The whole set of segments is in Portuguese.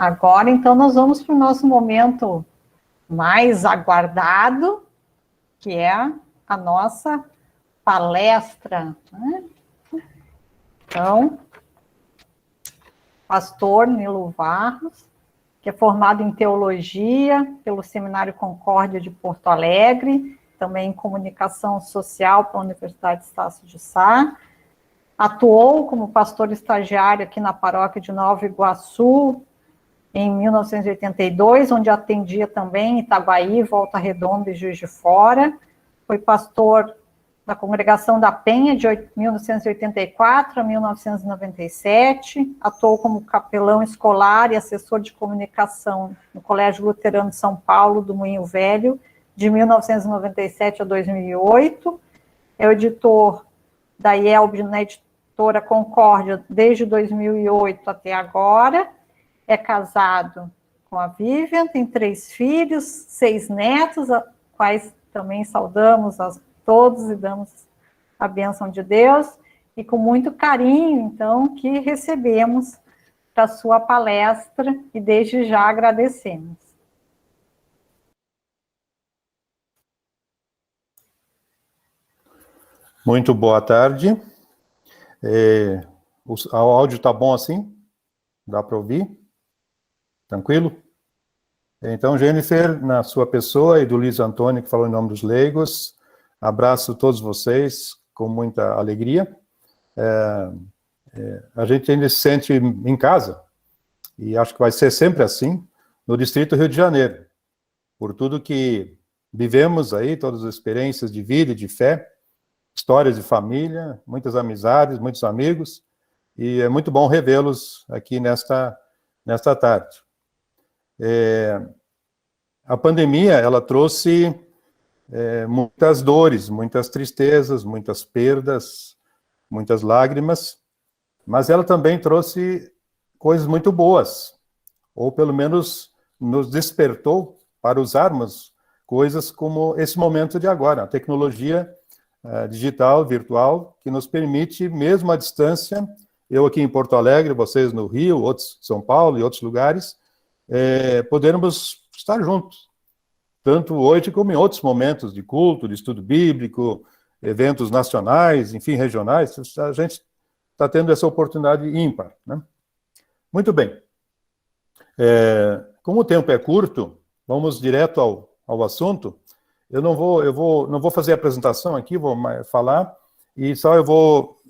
Agora, então, nós vamos para o nosso momento mais aguardado, que é a nossa palestra, né? Então, pastor Nilo Varros, que é formado em teologia pelo Seminário Concórdia de Porto Alegre, também em comunicação social pela Universidade Estácio de Sá, atuou como pastor estagiário aqui na paróquia de Nova Iguaçu, em 1982, onde atendia também Itaguaí, Volta Redonda e Juiz de Fora. Foi pastor da Congregação da Penha, de 1984 a 1997. Atuou como capelão escolar e assessor de comunicação no Colégio Luterano de São Paulo, do Moinho Velho, de 1997 a 2008. É o editor da IELB na editora Concórdia desde 2008 até agora. É casado com a Vivian, tem 3 filhos, 6 netos, a quais também saudamos a todos e damos a bênção de Deus, e com muito carinho, então, que recebemos da sua palestra, e desde já agradecemos. Muito boa tarde. O áudio está bom assim? Dá para ouvir? Tranquilo? Então, Jennifer, na sua pessoa, e do Luiz Antônio, que falou em nome dos leigos, abraço todos vocês com muita alegria. A gente ainda se sente em casa, e acho que vai ser sempre assim, no Distrito Rio de Janeiro, por tudo que vivemos aí, todas as experiências de vida e de fé, histórias de família, muitas amizades, muitos amigos, e é muito bom revê-los aqui nesta tarde. A pandemia, ela trouxe muitas dores, muitas tristezas, muitas perdas, muitas lágrimas, mas ela também trouxe coisas muito boas, ou pelo menos nos despertou para usarmos coisas como esse momento de agora, a tecnologia digital, virtual, que nos permite, mesmo à distância, eu aqui em Porto Alegre, vocês no Rio, outros em São Paulo e outros lugares, podermos estar juntos, tanto hoje como em outros momentos de culto, de estudo bíblico, eventos nacionais, enfim, regionais. A gente está tendo essa oportunidade ímpar, né? Muito bem. Como o tempo é curto, vamos direto ao assunto. Eu não vou fazer a apresentação aqui, vou falar, e só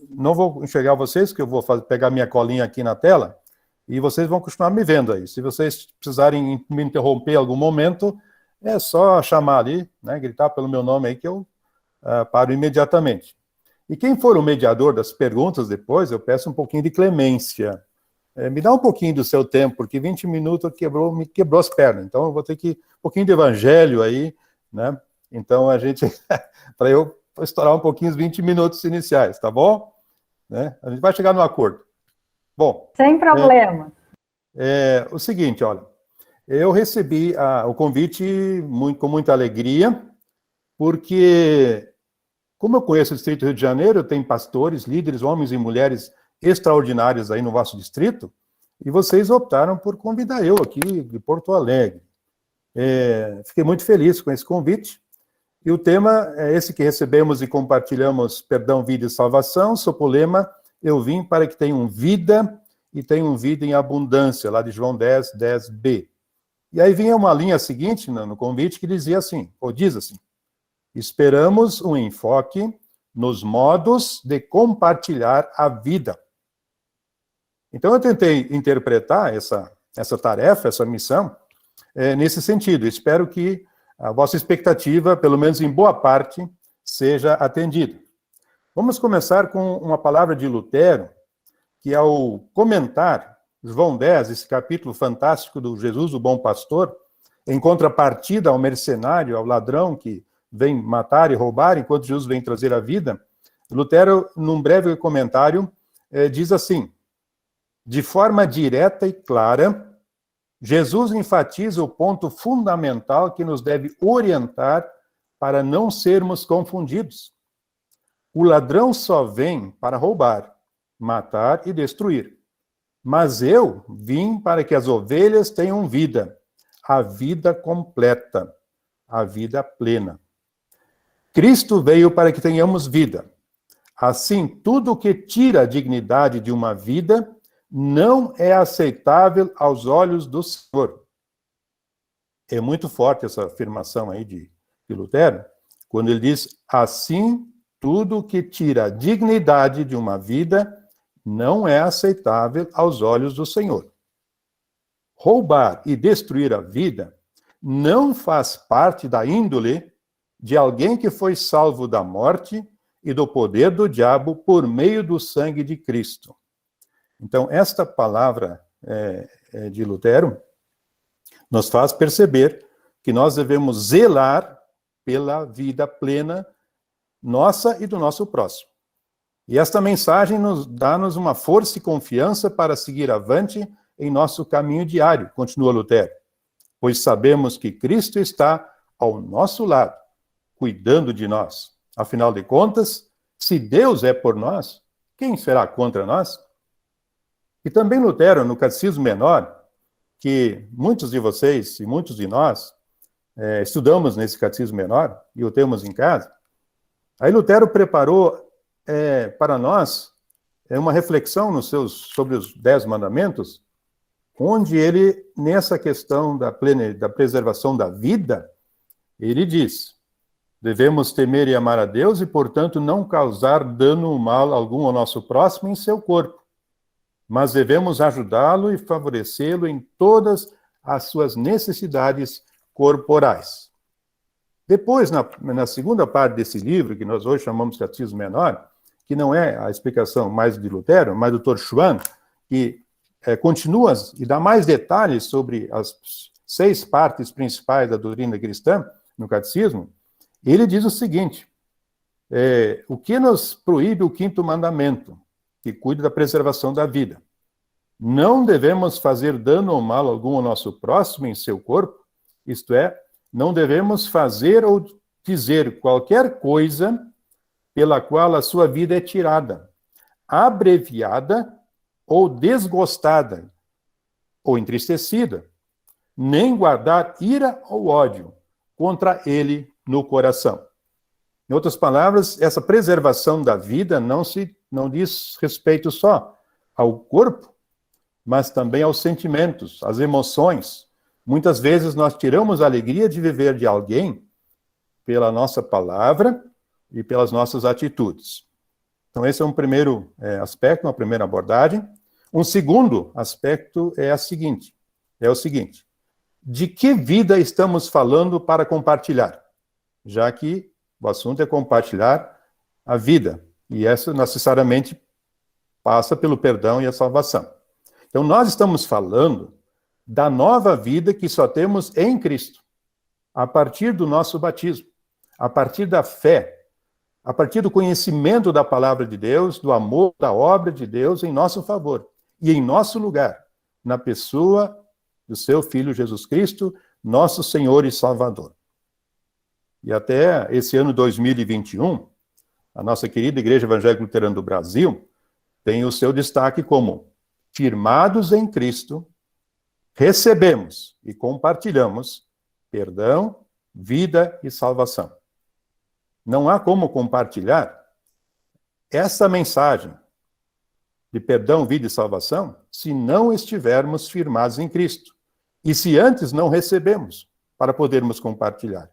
não vou enxergar vocês, que eu vou pegar minha colinha aqui na tela, e vocês vão continuar me vendo aí. Se vocês precisarem me interromper em algum momento, é só chamar ali, né, gritar pelo meu nome aí, que eu paro imediatamente. E quem for o mediador das perguntas depois, eu peço um pouquinho de clemência. Me dá um pouquinho do seu tempo, porque 20 minutos me quebrou as pernas. Então, eu vou ter que um pouquinho de evangelho aí, né? Então, para eu estourar um pouquinho os 20 minutos iniciais, tá bom? Né? A gente vai chegar no acordo. Bom. Sem problema. O seguinte, olha, eu recebi o convite com muita alegria, porque, como eu conheço o Distrito Rio de Janeiro, tem pastores, líderes, homens e mulheres extraordinários aí no vosso distrito, e vocês optaram por convidar eu aqui de Porto Alegre. Fiquei muito feliz com esse convite, e o tema é esse que recebemos e compartilhamos, Perdão, Vida e Salvação, sob o lema, eu vim para que tenham vida e tenham vida em abundância, lá de João 10, 10b. E aí vinha uma linha seguinte no convite que dizia assim, ou diz assim, esperamos um enfoque nos modos de compartilhar a vida. Então eu tentei interpretar essa tarefa, essa missão, nesse sentido. Espero que a vossa expectativa, pelo menos em boa parte, seja atendida. Vamos começar com uma palavra de Lutero, que ao comentar João 10, esse capítulo fantástico do Jesus, o bom pastor, em contrapartida ao mercenário, ao ladrão que vem matar e roubar, enquanto Jesus vem trazer a vida, Lutero, num breve comentário, diz assim, de forma direta e clara, Jesus enfatiza o ponto fundamental que nos deve orientar para não sermos confundidos. O ladrão só vem para roubar, matar e destruir. Mas eu vim para que as ovelhas tenham vida, a vida completa, a vida plena. Cristo veio para que tenhamos vida. Assim, tudo que tira a dignidade de uma vida não é aceitável aos olhos do Senhor. É muito forte essa afirmação aí de Lutero, quando ele diz, assim, tudo que tira a dignidade de uma vida não é aceitável aos olhos do Senhor. Roubar e destruir a vida não faz parte da índole de alguém que foi salvo da morte e do poder do diabo por meio do sangue de Cristo. Então, esta palavra de Lutero nos faz perceber que nós devemos zelar pela vida plena nossa e do nosso próximo. E esta mensagem dá-nos uma força e confiança para seguir avante em nosso caminho diário, continua Lutero, pois sabemos que Cristo está ao nosso lado, cuidando de nós. Afinal de contas, se Deus é por nós, quem será contra nós? E também Lutero, no Catecismo Menor, que muitos de vocês e muitos de nós estudamos nesse Catecismo Menor, e o temos em casa, aí Lutero preparou para nós uma reflexão sobre os 10 mandamentos, onde ele, nessa questão da preservação da vida, ele diz, devemos temer e amar a Deus e, portanto, não causar dano ou mal algum ao nosso próximo em seu corpo, mas devemos ajudá-lo e favorecê-lo em todas as suas necessidades corporais. Depois, na segunda parte desse livro, que nós hoje chamamos de Catecismo Menor, que não é a explicação mais de Lutero, mas do Dr. Schwann, que continua e dá mais detalhes sobre as 6 partes principais da doutrina cristã no Catecismo, ele diz o seguinte, o que nos proíbe o 5º mandamento, que cuida da preservação da vida? Não devemos fazer dano ou mal algum ao nosso próximo em seu corpo, isto é, não devemos fazer ou dizer qualquer coisa pela qual a sua vida é tirada, abreviada ou desgostada, ou entristecida, nem guardar ira ou ódio contra ele no coração. Em outras palavras, essa preservação da vida não diz respeito só ao corpo, mas também aos sentimentos, às emoções. Muitas vezes nós tiramos a alegria de viver de alguém pela nossa palavra e pelas nossas atitudes. Então, esse é um primeiro aspecto, uma primeira abordagem. Um segundo aspecto é o seguinte, de que vida estamos falando para compartilhar? Já que o assunto é compartilhar a vida, e essa necessariamente passa pelo perdão e a salvação. Então, nós estamos falando da nova vida que só temos em Cristo, a partir do nosso batismo, a partir da fé, a partir do conhecimento da palavra de Deus, do amor, da obra de Deus em nosso favor e em nosso lugar, na pessoa do seu Filho Jesus Cristo, nosso Senhor e Salvador. E até esse ano 2021, a nossa querida Igreja Evangélica Luterana do Brasil tem o seu destaque como firmados em Cristo, recebemos e compartilhamos perdão, vida e salvação. Não há como compartilhar essa mensagem de perdão, vida e salvação se não estivermos firmados em Cristo. E se antes não recebemos para podermos compartilhar.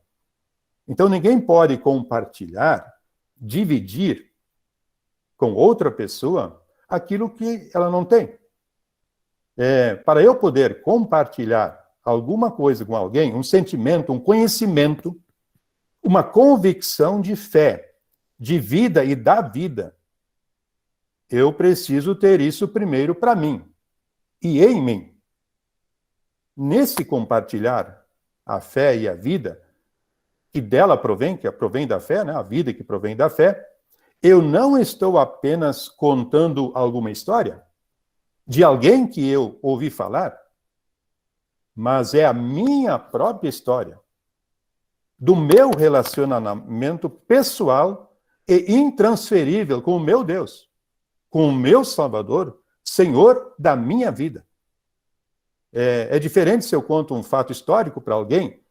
Então ninguém pode compartilhar, dividir com outra pessoa aquilo que ela não tem. Para eu poder compartilhar alguma coisa com alguém, um sentimento, um conhecimento, uma convicção de fé, de vida e da vida, eu preciso ter isso primeiro para mim e em mim. Nesse compartilhar a fé e a vida, que dela provém, que provém da fé, né? A vida que provém da fé, eu não estou apenas contando alguma história de alguém que eu ouvi falar, mas é a minha própria história, do meu relacionamento pessoal e intransferível com o meu Deus, com o meu Salvador, Senhor da minha vida. É diferente se eu conto um fato histórico para alguém,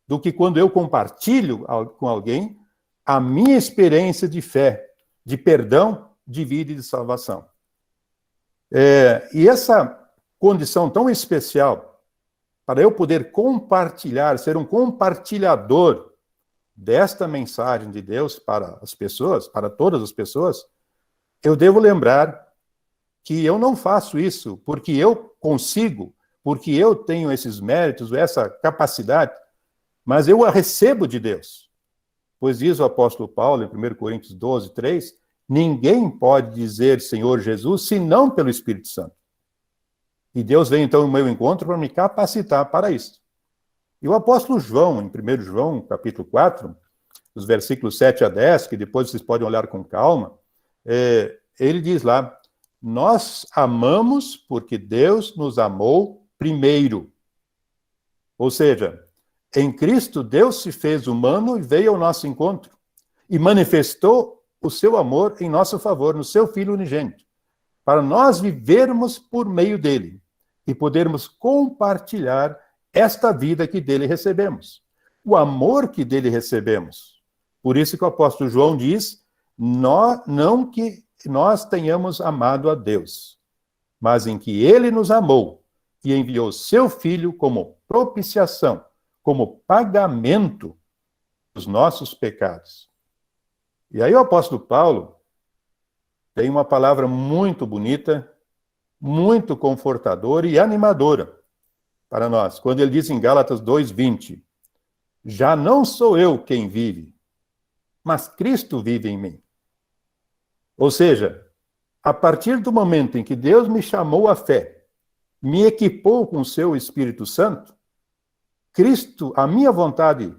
do que quando eu compartilho com alguém a minha experiência de fé, de perdão, de vida e de salvação. E essa condição tão especial, para eu poder compartilhar, ser um compartilhador desta mensagem de Deus para as pessoas, para todas as pessoas, eu devo lembrar que eu não faço isso porque eu consigo, porque eu tenho esses méritos, essa capacidade, mas eu a recebo de Deus. Pois diz o apóstolo Paulo, em 1 Coríntios 12, 3, ninguém pode dizer Senhor Jesus, senão pelo Espírito Santo. E Deus vem, então, no meu encontro para me capacitar para isso. E o apóstolo João, em 1 João, capítulo 4, os versículos 7 a 10, que depois vocês podem olhar com calma, ele diz lá, nós amamos porque Deus nos amou primeiro. Ou seja, em Cristo, Deus se fez humano e veio ao nosso encontro e manifestou o seu amor em nosso favor, no seu Filho unigênito, para nós vivermos por meio dele e podermos compartilhar esta vida que dele recebemos, o amor que dele recebemos. Por isso que o apóstolo João diz, não que nós tenhamos amado a Deus, mas em que ele nos amou e enviou seu Filho como propiciação, como pagamento dos nossos pecados. E aí o apóstolo Paulo tem uma palavra muito bonita, muito confortadora e animadora para nós, quando ele diz em Gálatas 2:20, já não sou eu quem vive, mas Cristo vive em mim. Ou seja, a partir do momento em que Deus me chamou à fé, me equipou com o seu Espírito Santo, Cristo, a minha vontade,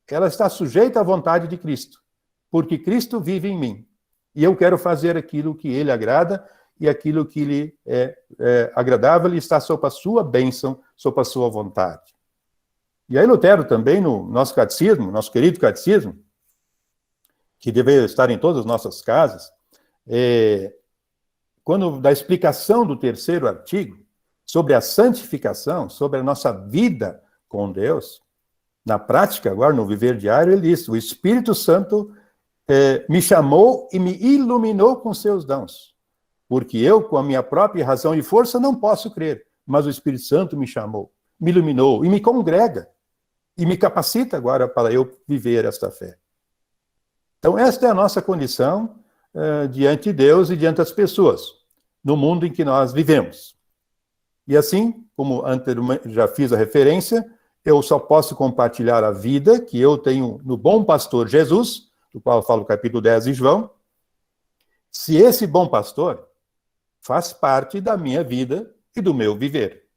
ela está sujeita à vontade de Cristo, porque Cristo vive em mim. E eu quero fazer aquilo que ele agrada e aquilo que lhe é agradável e está sob a sua bênção, sob a sua vontade. E aí Lutero também, no nosso catecismo, nosso querido catecismo, que deve estar em todas as nossas casas, quando da explicação do 3º artigo, sobre a santificação, sobre a nossa vida com Deus, na prática, agora no viver diário, ele diz, o Espírito Santo me chamou e me iluminou com seus dons, porque eu, com a minha própria razão e força, não posso crer, mas o Espírito Santo me chamou, me iluminou e me congrega, e me capacita agora para eu viver esta fé. Então, esta é a nossa condição diante de Deus e diante das pessoas, no mundo em que nós vivemos. E assim, como anteriormente já fiz a referência, eu só posso compartilhar a vida que eu tenho no bom pastor Jesus, do qual fala o capítulo 10 de João, se esse bom pastor faz parte da minha vida e do meu viver.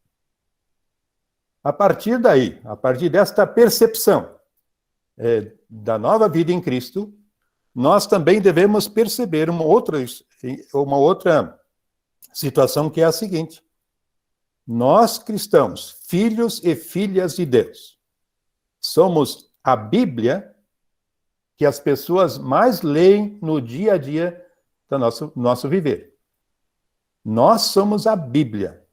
A partir daí, a partir desta percepção da nova vida em Cristo, nós também devemos perceber uma outra situação que é a seguinte. Nós, cristãos, filhos e filhas de Deus, somos a Bíblia que as pessoas mais leem no dia a dia do nosso viver. Nós somos a Bíblia,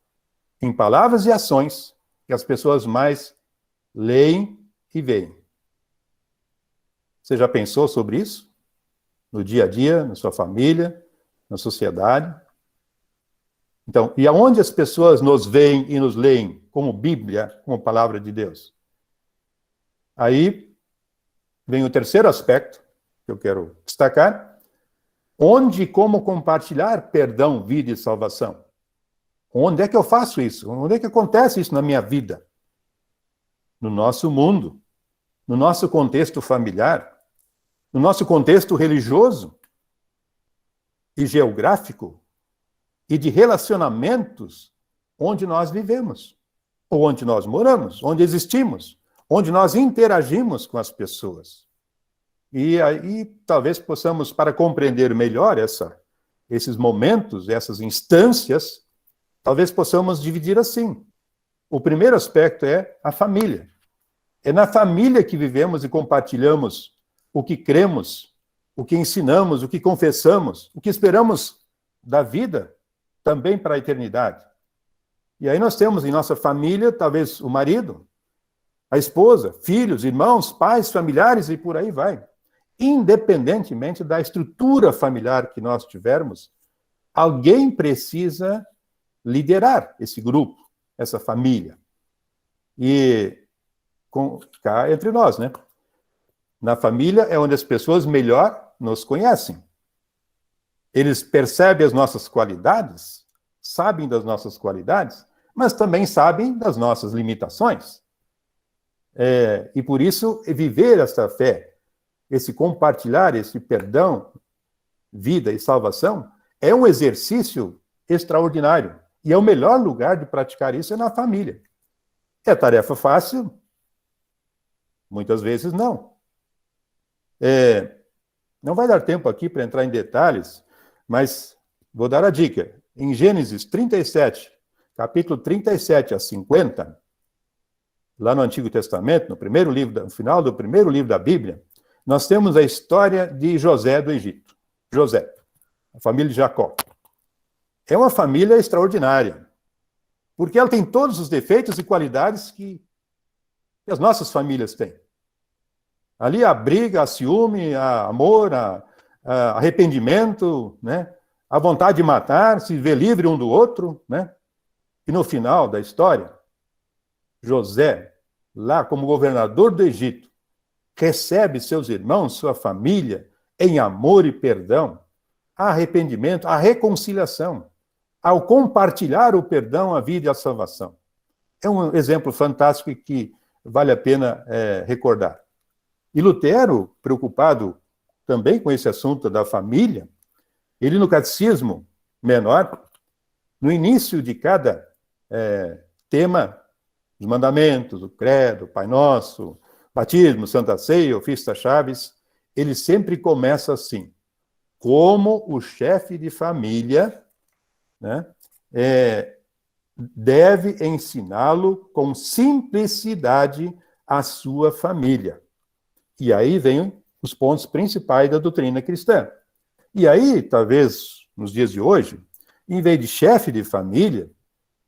em palavras e ações, que as pessoas mais leem e veem. Você já pensou sobre isso? No dia a dia, na sua família, na sociedade? Então, e aonde as pessoas nos veem e nos leem como Bíblia, como palavra de Deus? Aí vem o terceiro aspecto que eu quero destacar. Onde e como compartilhar perdão, vida e salvação? Onde é que eu faço isso? Onde é que acontece isso na minha vida? No nosso mundo, no nosso contexto familiar, no nosso contexto religioso e geográfico e de relacionamentos onde nós vivemos, ou onde nós moramos, onde existimos, onde nós interagimos com as pessoas. E aí talvez possamos, para compreender melhor esses momentos, essas instâncias, talvez possamos dividir assim. O primeiro aspecto é a família. É na família que vivemos e compartilhamos o que cremos, o que ensinamos, o que confessamos, o que esperamos da vida também para a eternidade. E aí nós temos em nossa família, talvez o marido, a esposa, filhos, irmãos, pais, familiares e por aí vai. Independentemente da estrutura familiar que nós tivermos, alguém precisa liderar esse grupo, essa família. E cá entre nós, né? Na família é onde as pessoas melhor nos conhecem. Eles percebem as nossas qualidades, sabem das nossas qualidades, mas também sabem das nossas limitações. E por isso, viver essa fé, esse compartilhar, esse perdão, vida e salvação, é um exercício extraordinário. E é o melhor lugar de praticar isso é na família. É tarefa fácil? Muitas vezes não. Não vai dar tempo aqui para entrar em detalhes, mas vou dar a dica. Em Gênesis 37, capítulo 37 a 50, lá no Antigo Testamento, no final do primeiro livro da Bíblia, nós temos a história de José do Egito. José, a família de Jacó. É uma família extraordinária, porque ela tem todos os defeitos e qualidades que as nossas famílias têm. Ali há briga, há ciúme, há amor, há arrependimento, né? A vontade de matar, se ver livre um do outro, né? E no final da história, José, lá como governador do Egito, recebe seus irmãos, sua família, em amor e perdão, arrependimento, a reconciliação, ao compartilhar o perdão, a vida e a salvação. É um exemplo fantástico e que vale a pena recordar. E Lutero, preocupado também com esse assunto da família, ele no Catecismo Menor, no início de cada tema, os mandamentos, o credo, o Pai Nosso, batismo, Santa Ceia, ofício das chaves, ele sempre começa assim: como o chefe de família, né, deve ensiná-lo com simplicidade a sua família. E aí vem os pontos principais da doutrina cristã. E aí, talvez, nos dias de hoje, em vez de chefe de família,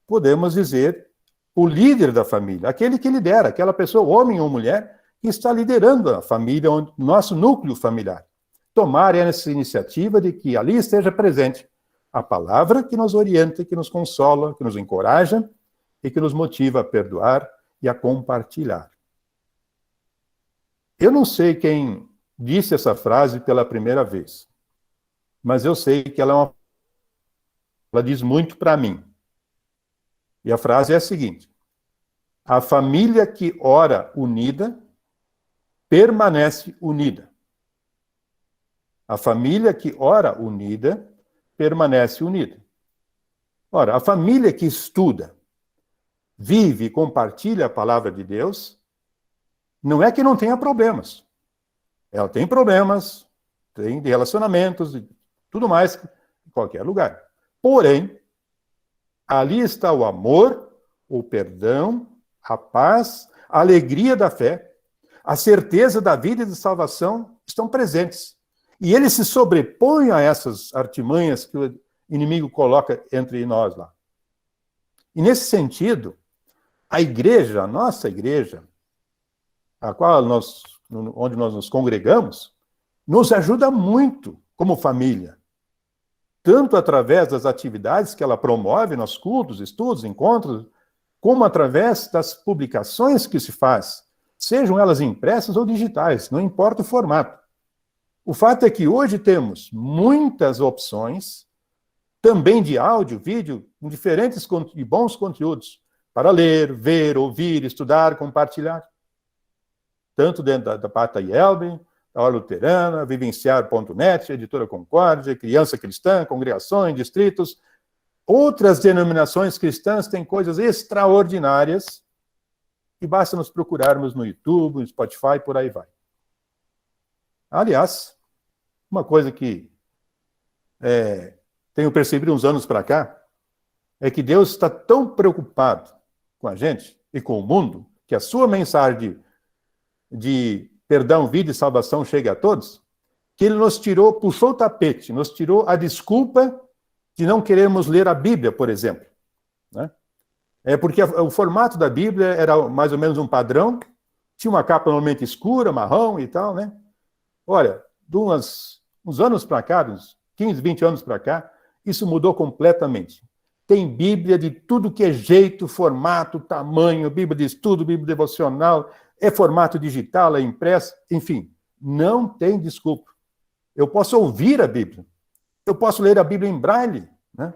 podemos dizer o líder da família, aquele que lidera, aquela pessoa, homem ou mulher, que está liderando a família, o nosso núcleo familiar. Tomar essa iniciativa de que ali esteja presente a palavra que nos orienta, que nos consola, que nos encoraja e que nos motiva a perdoar e a compartilhar. Eu não sei quem disse essa frase pela primeira vez, mas eu sei que ela diz muito para mim. E a frase é a seguinte: a família que ora unida permanece unida. A família que ora unida permanece unida. Ora, a família que estuda, vive e compartilha a palavra de Deus, não é que não tenha problemas. Ela tem problemas, tem de relacionamentos e tudo mais, em qualquer lugar. Porém, ali está o amor, o perdão, a paz, a alegria da fé, a certeza da vida e da salvação estão presentes. E ele se sobrepõe a essas artimanhas que o inimigo coloca entre nós lá. E nesse sentido, a igreja, a nossa igreja, onde nós nos congregamos, nos ajuda muito como família. Tanto através das atividades que ela promove nos cultos, estudos, encontros, como através das publicações que se faz, sejam elas impressas ou digitais, não importa o formato. O fato é que hoje temos muitas opções, também de áudio, vídeo, com diferentes e bons conteúdos, para ler, ver, ouvir, estudar, compartilhar. Tanto dentro da parte da IELB, da Hora Luterana, Vivenciar.net, Editora Concórdia, Criança Cristã, congregações, distritos. Outras denominações cristãs têm coisas extraordinárias e basta nos procurarmos no YouTube, no Spotify, por aí vai. Aliás, uma coisa que tenho percebido uns anos para cá é que Deus está tão preocupado com a gente e com o mundo que a sua mensagem de perdão, vida e salvação chegue a todos, que ele nos tirou, puxou o tapete, nos tirou a desculpa de não querermos ler a Bíblia, por exemplo, né? É porque o formato da Bíblia era mais ou menos um padrão, tinha uma capa normalmente escura, marrom e tal, né? Olha, de uns anos para cá, uns 15, 20 anos para cá, isso mudou completamente. Tem Bíblia de tudo que é jeito, formato, tamanho, Bíblia de estudo, Bíblia devocional, é formato digital, é impresso, enfim, não tem desculpa. Eu posso ouvir a Bíblia, eu posso ler a Bíblia em braille, né?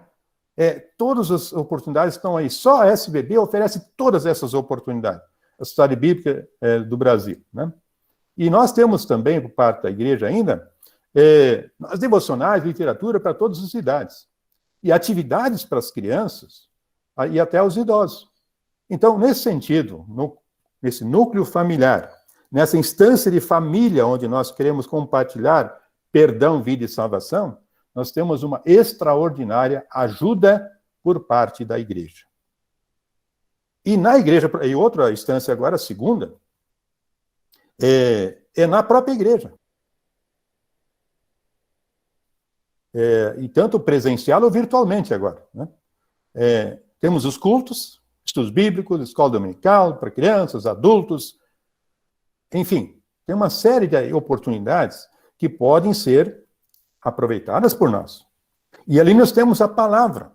Todas as oportunidades estão aí. Só a SBB oferece todas essas oportunidades. A Sociedade Bíblica do Brasil, né? E nós temos também, por parte da igreja ainda, as devocionais, literatura para todas as idades. E atividades para as crianças e até os idosos. Então, nesse sentido, nesse núcleo familiar, nessa instância de família onde nós queremos compartilhar perdão, vida e salvação, nós temos uma extraordinária ajuda por parte da igreja. E na igreja, e outra instância agora, a segunda, é na própria igreja. E tanto presencial ou virtualmente agora, né? Temos os cultos, estudos bíblicos, escola dominical para crianças, adultos, enfim, tem uma série de oportunidades que podem ser aproveitadas por nós. E ali nós temos a palavra,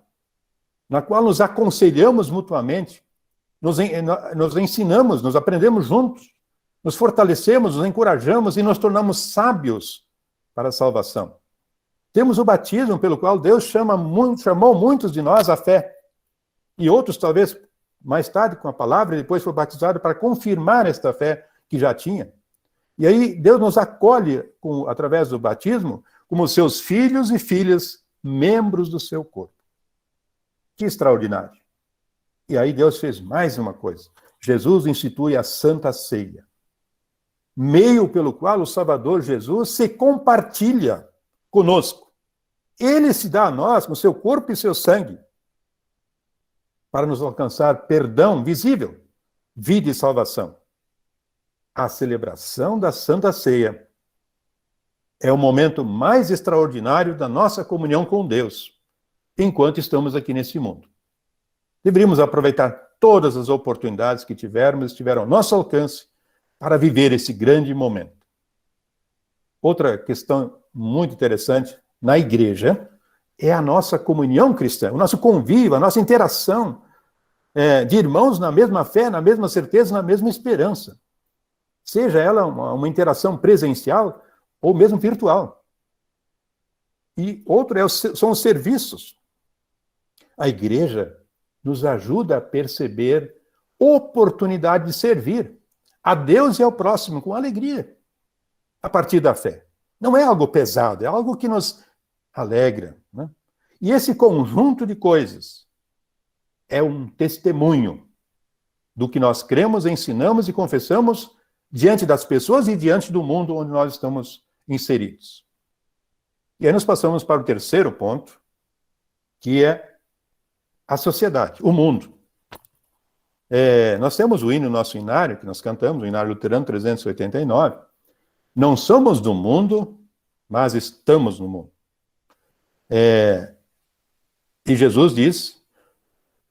na qual nos aconselhamos mutuamente, nos ensinamos, nos aprendemos juntos, nos fortalecemos, nos encorajamos e nos tornamos sábios para a salvação. Temos o batismo pelo qual Deus chamou muitos de nós à fé. E outros, talvez, mais tarde com a palavra, e depois foi batizado para confirmar esta fé que já tinha. E aí Deus nos acolhe, através do batismo, como seus filhos e filhas, membros do seu corpo. Que extraordinário. E aí Deus fez mais uma coisa. Jesus institui a Santa Ceia, meio pelo qual o Salvador Jesus se compartilha conosco. Ele se dá a nós com seu corpo e seu sangue para nos alcançar perdão visível, vida e salvação. A celebração da Santa Ceia é o momento mais extraordinário da nossa comunhão com Deus, enquanto estamos aqui nesse mundo. Deveríamos aproveitar todas as oportunidades que estiveram ao nosso alcance para viver esse grande momento. Outra questão muito interessante na igreja é a nossa comunhão cristã, o nosso convívio, a nossa interação de irmãos na mesma fé, na mesma certeza, na mesma esperança. Seja ela uma interação presencial ou mesmo virtual. E outro são os serviços. A igreja nos ajuda a perceber oportunidade de servir a Deus e ao próximo com alegria, a partir da fé. Não é algo pesado, é algo que nos alegra, né? E esse conjunto de coisas é um testemunho do que nós cremos, ensinamos e confessamos diante das pessoas e diante do mundo onde nós estamos inseridos. E aí nós passamos para o terceiro ponto, que é a sociedade, o mundo. Nós temos o hino, nosso hinário, que nós cantamos, o hinário luterano 389. Não somos do mundo, mas estamos no mundo. E Jesus diz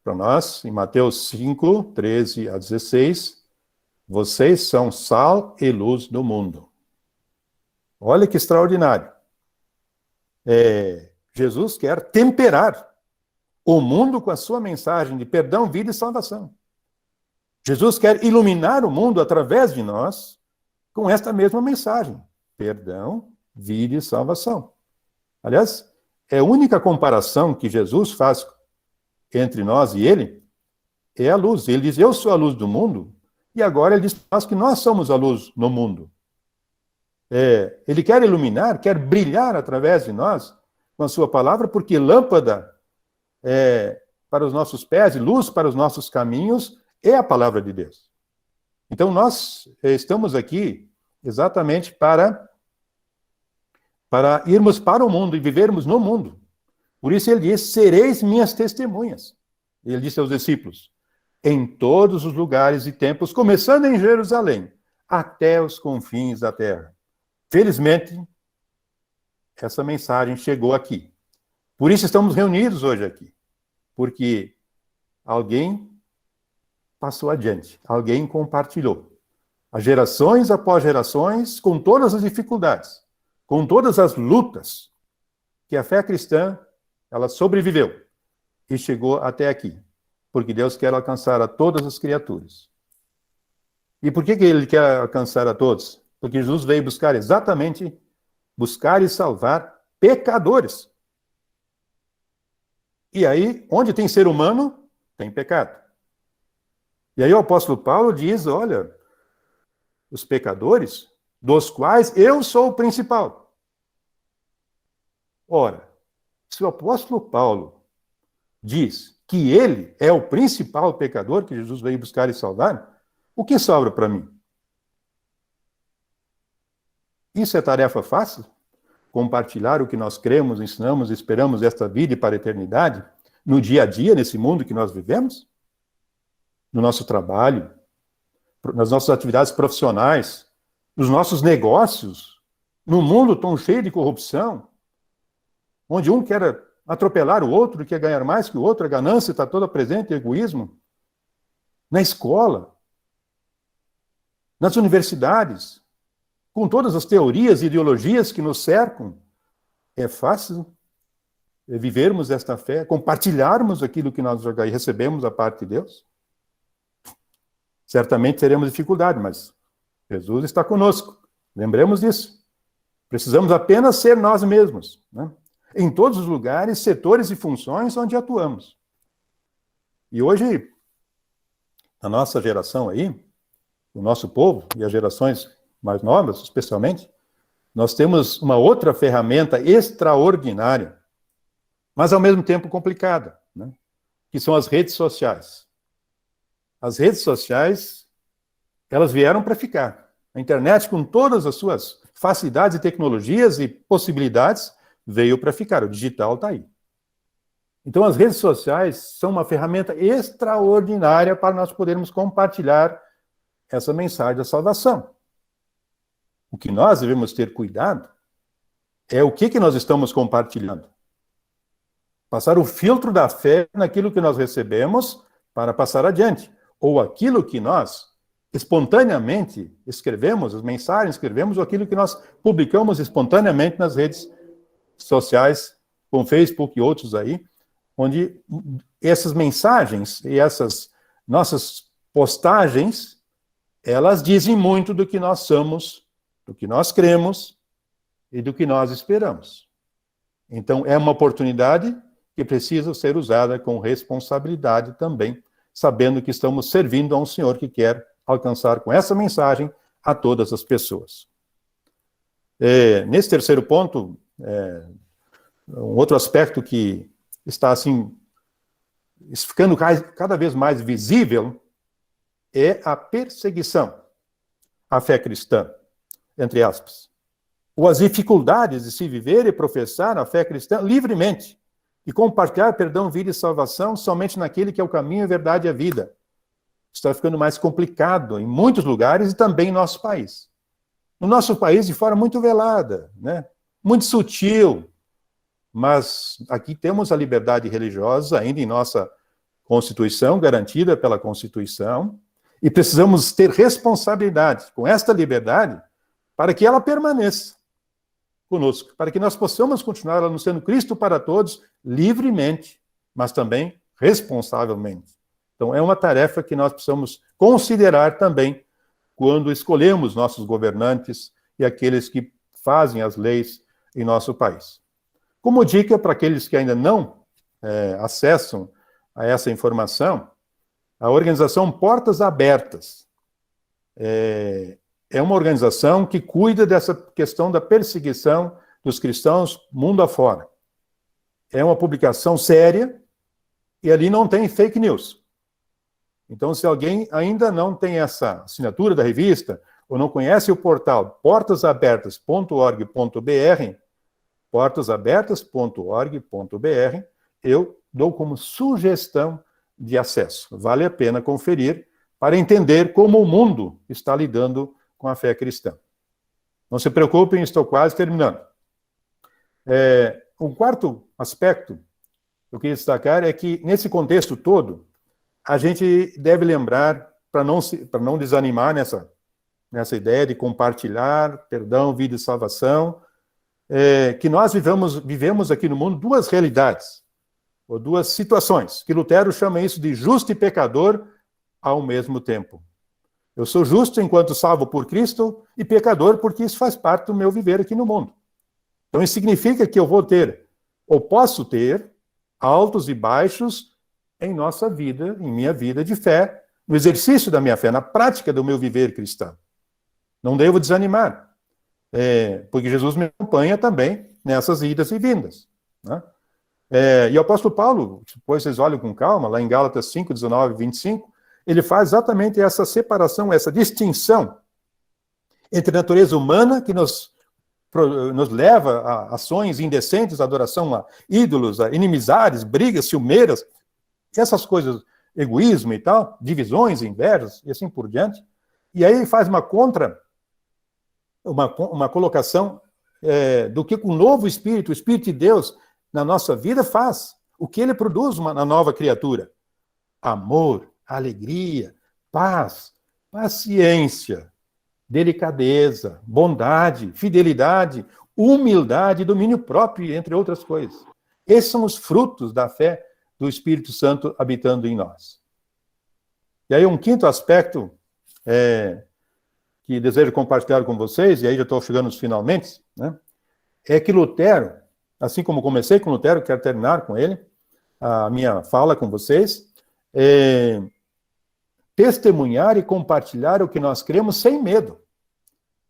para nós, em Mateus 5, 13 a 16, vocês são sal e luz do mundo. Olha que extraordinário. Jesus quer temperar o mundo com a sua mensagem de perdão, vida e salvação. Jesus quer iluminar o mundo através de nós com esta mesma mensagem: perdão, vida e salvação. Aliás, a única comparação que Jesus faz entre nós e ele é a luz. Ele diz, eu sou a luz do mundo, e agora ele diz para nós que nós somos a luz no mundo. Ele quer iluminar, quer brilhar através de nós com a sua palavra, porque lâmpada para os nossos pés e luz para os nossos caminhos é a palavra de Deus. Então nós estamos aqui exatamente para irmos para o mundo e vivermos no mundo. Por isso ele diz, sereis minhas testemunhas. Ele disse aos discípulos, em todos os lugares e tempos, começando em Jerusalém, até os confins da terra. Felizmente, essa mensagem chegou aqui. Por isso estamos reunidos hoje aqui, porque alguém passou adiante, alguém compartilhou. As gerações após gerações, com todas as dificuldades, com todas as lutas, que a fé cristã, ela sobreviveu e chegou até aqui, porque Deus quer alcançar a todas as criaturas. E por que ele quer alcançar a todos? Porque Jesus veio buscar exatamente, buscar e salvar pecadores. E aí, onde tem ser humano, tem pecado. E aí o apóstolo Paulo diz, olha, os pecadores, dos quais eu sou o principal. Ora, se o apóstolo Paulo diz que ele é o principal pecador que Jesus veio buscar e salvar, o que sobra para mim? Isso é tarefa fácil? Compartilhar o que nós cremos, ensinamos, esperamos desta vida e para a eternidade, no dia a dia, nesse mundo que nós vivemos? No nosso trabalho, nas nossas atividades profissionais, nos nossos negócios, num mundo tão cheio de corrupção, onde um quer atropelar o outro, quer ganhar mais que o outro, a ganância está toda presente, o egoísmo. Na escola, nas universidades, com todas as teorias e ideologias que nos cercam, é fácil vivermos esta fé, compartilharmos aquilo que nós recebemos da parte de Deus? Certamente teremos dificuldade, mas Jesus está conosco. Lembremos disso. Precisamos apenas ser nós mesmos, né? Em todos os lugares, setores e funções onde atuamos. E hoje, a nossa geração aí, o nosso povo e as gerações mais novas, especialmente, nós temos uma outra ferramenta extraordinária, mas ao mesmo tempo complicada, né? Que são as redes sociais. As redes sociais, elas vieram para ficar. A internet, com todas as suas facilidades e tecnologias e possibilidades, veio para ficar. O digital está aí. Então, as redes sociais são uma ferramenta extraordinária para nós podermos compartilhar essa mensagem da salvação. O que nós devemos ter cuidado é o que nós estamos compartilhando. Passar o filtro da fé naquilo que nós recebemos para passar adiante. Ou aquilo que nós espontaneamente escrevemos, as mensagens escrevemos, ou aquilo que nós publicamos espontaneamente nas redes sociais, com Facebook e outros aí, onde essas mensagens e essas nossas postagens, elas dizem muito do que nós somos, do que nós cremos e do que nós esperamos. Então, é uma oportunidade que precisa ser usada com responsabilidade também, sabendo que estamos servindo a um Senhor que quer alcançar com essa mensagem a todas as pessoas. Nesse terceiro ponto, um outro aspecto que está assim, ficando cada vez mais visível, é a perseguição à fé cristã, entre aspas. Ou as dificuldades de se viver e professar a fé cristã livremente, e compartilhar perdão, vida e salvação somente naquele que é o caminho, a verdade e a vida. Está ficando mais complicado em muitos lugares e também em nosso país. No nosso país, de forma muito velada, né? Muito sutil, mas aqui temos a liberdade religiosa ainda em nossa Constituição, garantida pela Constituição, e precisamos ter responsabilidade com esta liberdade para que ela permaneça conosco, para que nós possamos continuar anunciando Cristo para todos, livremente, mas também responsavelmente. Então, é uma tarefa que nós precisamos considerar também quando escolhemos nossos governantes e aqueles que fazem as leis em nosso país. Como dica para aqueles que ainda não acessam a essa informação, a organização Portas Abertas é uma organização que cuida dessa questão da perseguição dos cristãos mundo afora. É uma publicação séria e ali não tem fake news. Então, se alguém ainda não tem essa assinatura da revista ou não conhece o portal portasabertas.org.br, portasabertas.org.br, eu dou como sugestão de acesso. Vale a pena conferir para entender como o mundo está lidando com a fé cristã. Não se preocupem, estou quase terminando. Um quarto aspecto que eu queria destacar é que, nesse contexto todo, a gente deve lembrar, para não desanimar nessa ideia de compartilhar perdão, vida e salvação, que nós vivemos aqui no mundo duas realidades, ou duas situações, que Lutero chama isso de justo e pecador ao mesmo tempo. Eu sou justo enquanto salvo por Cristo e pecador porque isso faz parte do meu viver aqui no mundo. Então isso significa que eu vou ter, ou posso ter, altos e baixos em nossa vida, em minha vida de fé, no exercício da minha fé, na prática do meu viver cristão. Não devo desanimar, porque Jesus me acompanha também nessas idas e vindas, né? E o apóstolo Paulo, depois vocês olham com calma, lá em Gálatas 5, 19 e 25, ele faz exatamente essa separação, essa distinção entre a natureza humana, que nos leva a ações indecentes, adoração a ídolos, a inimizades, brigas, ciumeiras, essas coisas, egoísmo e tal, divisões, invejas, e assim por diante. E aí ele faz uma colocação do que o novo Espírito, o Espírito de Deus, na nossa vida faz, o que ele produz na nova criatura. Amor, alegria, paz, paciência, delicadeza, bondade, fidelidade, humildade, domínio próprio, entre outras coisas. Esses são os frutos da fé do Espírito Santo habitando em nós. E aí um quinto aspecto que desejo compartilhar com vocês, e aí já estou chegando nos finalmente, né, é que Lutero, assim como comecei com Lutero, quero terminar com ele, a minha fala com vocês, testemunhar e compartilhar o que nós cremos sem medo.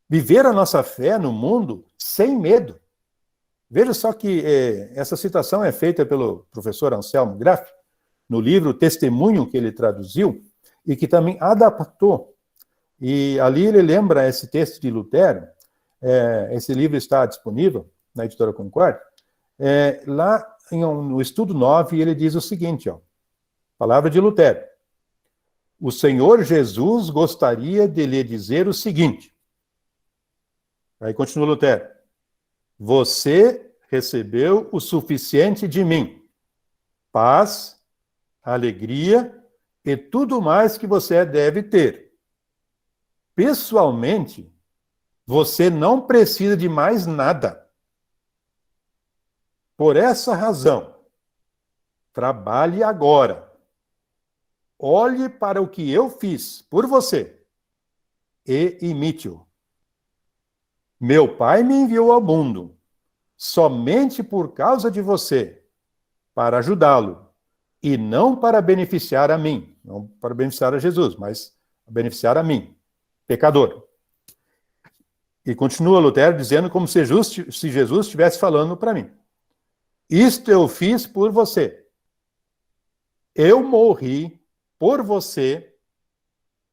Viver a nossa fé no mundo sem medo. Veja só que essa citação é feita pelo professor Anselmo Graff, no livro Testemunho, que ele traduziu, e que também adaptou. E ali ele lembra esse texto de Lutero, esse livro está disponível na Editora Concorde, lá no estudo 9, ele diz o seguinte, palavra de Lutero: o Senhor Jesus gostaria de lhe dizer o seguinte. Aí continua Lutero: você recebeu o suficiente de mim, paz, alegria e tudo mais que você deve ter. Pessoalmente, você não precisa de mais nada. Por essa razão, trabalhe agora. Olhe para o que eu fiz por você e imite-o. Meu Pai me enviou ao mundo somente por causa de você, para ajudá-lo, e não para beneficiar a mim, não para beneficiar a Jesus, mas beneficiar a mim, pecador. E continua Lutero dizendo como se Jesus estivesse falando para mim. Isto eu fiz por você. Eu morri por você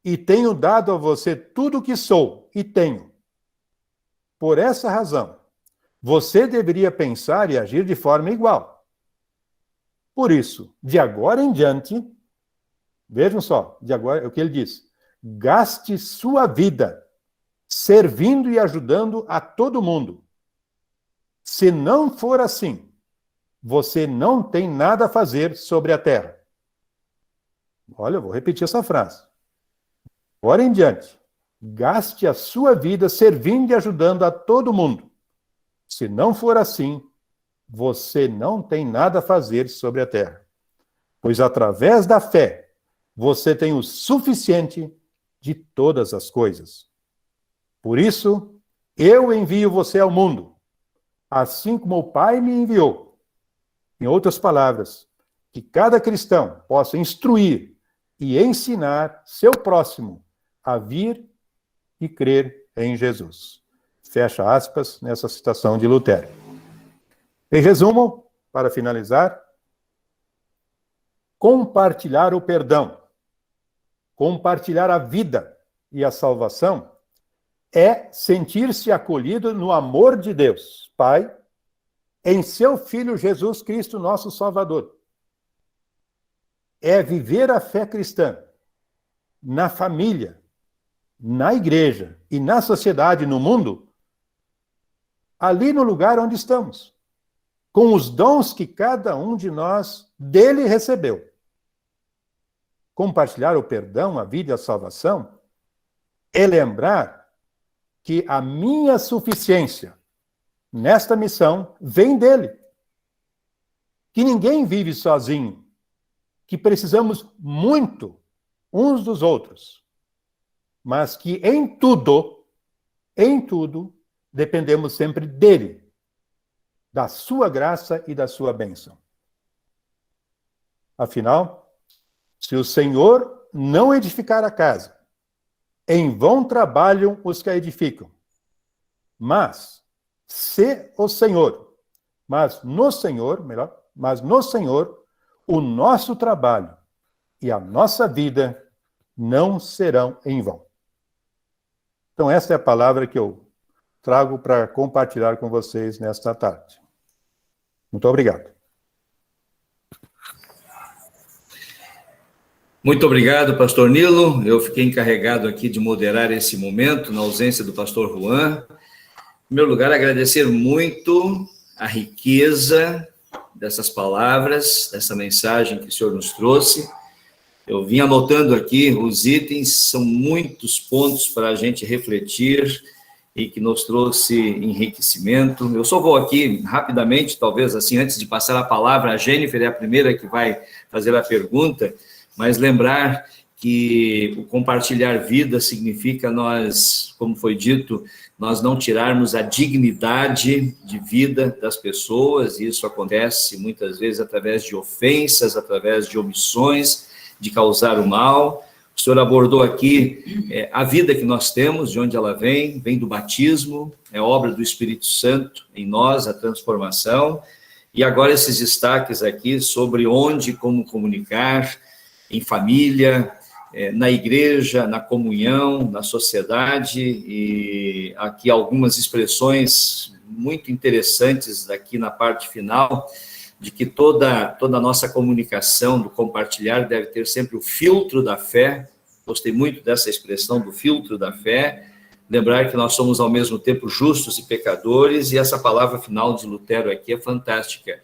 e tenho dado a você tudo o que sou e tenho. Por essa razão, você deveria pensar e agir de forma igual. Por isso, de agora em diante, vejam só, de agora, o que ele diz: gaste sua vida servindo e ajudando a todo mundo. Se não for assim, você não tem nada a fazer sobre a terra. Olha, eu vou repetir essa frase. Agora em diante, gaste a sua vida servindo e ajudando a todo mundo. Se não for assim, você não tem nada a fazer sobre a terra. Pois através da fé, você tem o suficiente de todas as coisas. Por isso, eu envio você ao mundo, assim como o Pai me enviou. Em outras palavras, que cada cristão possa instruir e ensinar seu próximo a vir e crer em Jesus. Fecha aspas nessa citação de Lutero. Em resumo, para finalizar, compartilhar o perdão, compartilhar a vida e a salvação é sentir-se acolhido no amor de Deus, Pai, em seu Filho Jesus Cristo, nosso Salvador. É viver a fé cristã na família, na igreja e na sociedade, no mundo, ali no lugar onde estamos. com os dons que cada um de nós dele recebeu. Compartilhar o perdão, a vida e a salvação é lembrar que a minha suficiência nesta missão vem dele. Que ninguém vive sozinho, que precisamos muito uns dos outros, mas que em tudo, dependemos sempre dele, da sua graça e da sua bênção. Afinal, se o Senhor não edificar a casa, em vão trabalham os que a edificam. Mas no Senhor, o nosso trabalho e a nossa vida não serão em vão. Então, essa é a palavra que eu trago para compartilhar com vocês nesta tarde. Muito obrigado. Muito obrigado, pastor Nilo. Eu fiquei encarregado aqui de moderar esse momento, na ausência do pastor Juan. Em primeiro lugar, agradecer muito a riqueza dessas palavras, dessa mensagem que o senhor nos trouxe. Eu vim anotando aqui os itens, são muitos pontos para a gente refletir e que nos trouxe enriquecimento. Eu só vou aqui rapidamente, talvez assim, antes de passar a palavra, a Jennifer é a primeira que vai fazer a pergunta, mas lembrar que o compartilhar vida significa nós, como foi dito, nós não tirarmos a dignidade de vida das pessoas, e isso acontece muitas vezes através de ofensas, através de omissões, de causar o mal. O senhor abordou aqui a vida que nós temos, de onde ela vem do batismo, é obra do Espírito Santo em nós, a transformação, e agora esses destaques aqui sobre onde, como comunicar, em família, na igreja, na comunhão, na sociedade, e aqui algumas expressões muito interessantes aqui na parte final, de que toda a nossa comunicação, do compartilhar, deve ter sempre o filtro da fé. Gostei muito dessa expressão do filtro da fé. Lembrar que nós somos ao mesmo tempo justos e pecadores, e essa palavra final de Lutero aqui é fantástica.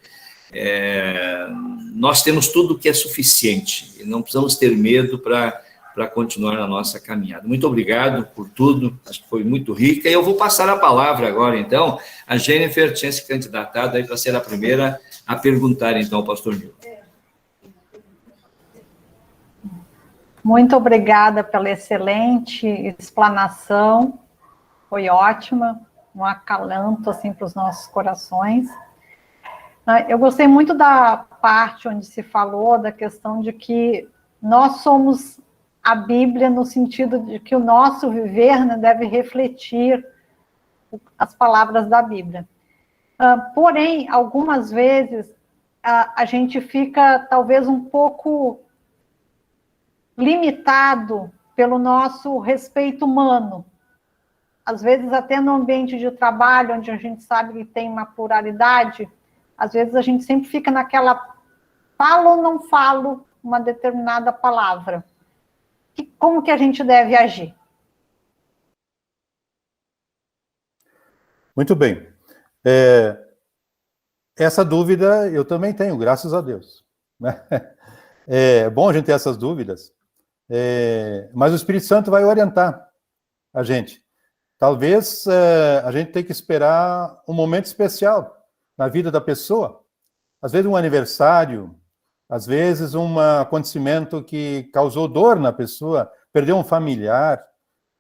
Nós temos tudo o que é suficiente, e não precisamos ter medo para continuar na nossa caminhada. Muito obrigado por tudo, acho que foi muito rica, e eu vou passar a palavra agora, então. A Jennifer tinha se candidatado aí para ser a primeira a perguntar, então, ao pastor Nilo. Muito obrigada pela excelente explanação, foi ótima, um acalanto, assim, para os nossos corações. Eu gostei muito da parte onde se falou da questão de que nós somos a Bíblia no sentido de que o nosso viver, né, deve refletir as palavras da Bíblia. Porém, algumas vezes, a gente fica talvez um pouco limitado pelo nosso respeito humano. Às vezes, até no ambiente de trabalho, onde a gente sabe que tem uma pluralidade, às vezes a gente sempre fica naquela falo ou não falo uma determinada palavra. E como que a gente deve agir? Muito bem. Essa dúvida eu também tenho, graças a Deus. É bom a gente ter essas dúvidas, mas o Espírito Santo vai orientar a gente. Talvez a gente tenha que esperar um momento especial na vida da pessoa. Às vezes um aniversário, às vezes um acontecimento que causou dor na pessoa, perdeu um familiar,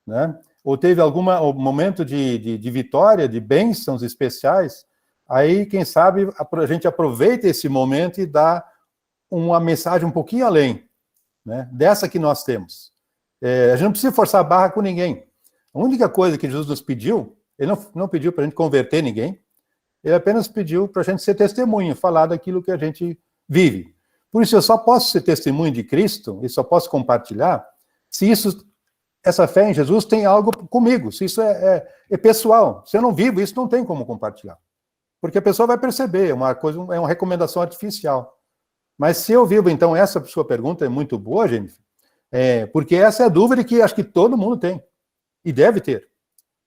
né? Ou teve algum momento de vitória, de bênçãos especiais. Aí, quem sabe, a gente aproveita esse momento e dá uma mensagem um pouquinho além, né, dessa que nós temos. A gente não precisa forçar a barra com ninguém. A única coisa que Jesus nos pediu, ele não pediu para a gente converter ninguém, ele apenas pediu para a gente ser testemunho, falar daquilo que a gente vive. Por isso, eu só posso ser testemunho de Cristo, e só posso compartilhar, se essa fé em Jesus tem algo comigo, se isso é pessoal. Se eu não vivo isso, não tem como compartilhar. Porque a pessoa vai perceber, é uma recomendação artificial. Mas se eu vivo, então, essa sua pergunta é muito boa, Jennifer, porque essa é a dúvida que acho que todo mundo tem, e deve ter.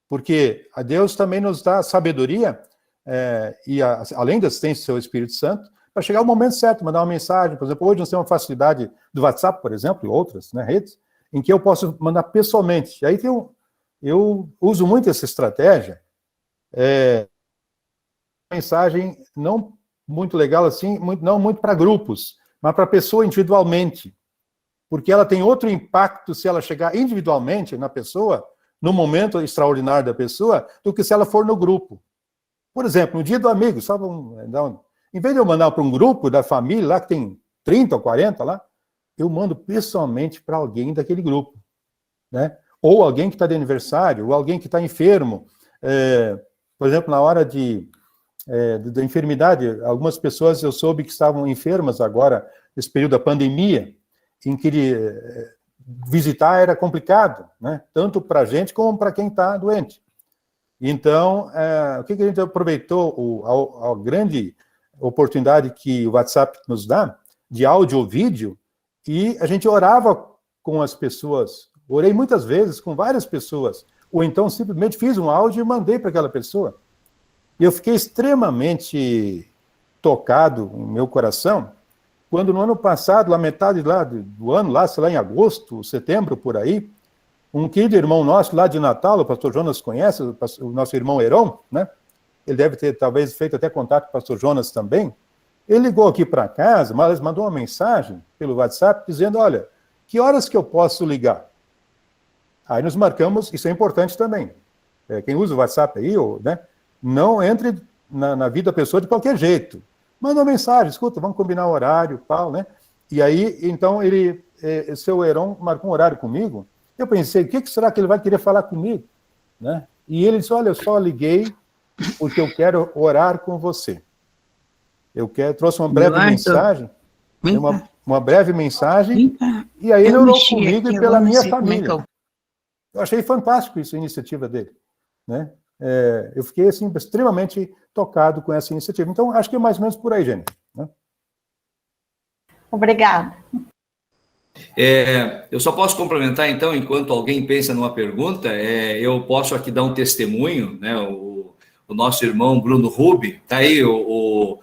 Porque a Deus também nos dá sabedoria além da assistência do seu Espírito Santo, para chegar ao momento certo, mandar uma mensagem. Por exemplo, hoje nós temos uma facilidade do WhatsApp, por exemplo, e outras, né, redes, em que eu posso mandar pessoalmente. E aí eu uso muito essa estratégia, mensagem não muito legal assim, não muito para grupos, mas para a pessoa individualmente, porque ela tem outro impacto se ela chegar individualmente na pessoa, no momento extraordinário da pessoa, do que se ela for no grupo. Por exemplo, no dia do amigo, em vez de eu mandar para um grupo da família lá, que tem 30 ou 40 lá, eu mando pessoalmente para alguém daquele grupo, né? Ou alguém que está de aniversário, ou alguém que está enfermo. Por exemplo, na hora da enfermidade, algumas pessoas eu soube que estavam enfermas agora, nesse período da pandemia, em que visitar era complicado, né? Tanto para a gente como para quem está doente. Então, o que a gente aproveitou, a grande oportunidade que o WhatsApp nos dá, de áudio ou vídeo, e a gente orava com as pessoas. Orei muitas vezes com várias pessoas, ou então simplesmente fiz um áudio e mandei para aquela pessoa. E eu fiquei extremamente tocado no meu coração, quando no ano passado, na metade lá do ano, lá, sei lá, em agosto, setembro, por aí, um querido irmão nosso lá de Natal, o pastor Jonas conhece, o nosso irmão Heron, né? Ele deve ter, talvez, feito até contato com o pastor Jonas também. Ele ligou aqui para casa, mas mandou uma mensagem pelo WhatsApp dizendo, olha, que horas que eu posso ligar? Aí nos marcamos, isso é importante também. Quem usa o WhatsApp aí, né, não entre na vida da pessoa de qualquer jeito. Manda uma mensagem, escuta, vamos combinar o horário, tal, né? E aí, então, seu Heron marcou um horário comigo. Eu pensei, o que será que ele vai querer falar comigo? Né? E ele disse, olha, eu só liguei porque eu quero orar com você. Trouxe uma breve mensagem, uma breve mensagem, e aí ele orou comigo e pela minha família. Eu achei fantástico isso, a iniciativa dele. Né? Eu fiquei assim, extremamente tocado com essa iniciativa. Então, acho que é mais ou menos por aí, Jenny. Né? Obrigada. Eu só posso complementar, então, enquanto alguém pensa numa pergunta, eu posso aqui dar um testemunho, né? O nosso irmão Bruno Rubi, está aí, o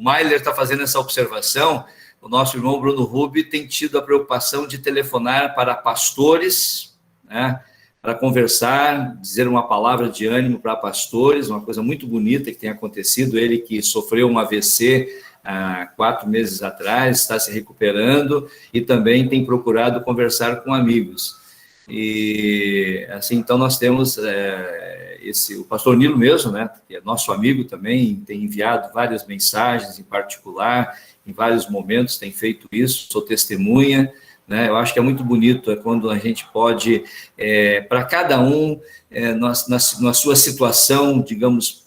Mailer está fazendo essa observação, o nosso irmão Bruno Rubi tem tido a preocupação de telefonar para pastores, né? Para conversar, dizer uma palavra de ânimo para pastores, uma coisa muito bonita que tem acontecido, ele que sofreu um AVC há 4 meses atrás, está se recuperando e também tem procurado conversar com amigos. E assim, então nós temos o pastor Nilo mesmo, né, que é nosso amigo também, tem enviado várias mensagens em particular, em vários momentos tem feito isso, sou testemunha, né, eu acho que é muito bonito quando a gente pode, para cada um, na sua situação, digamos,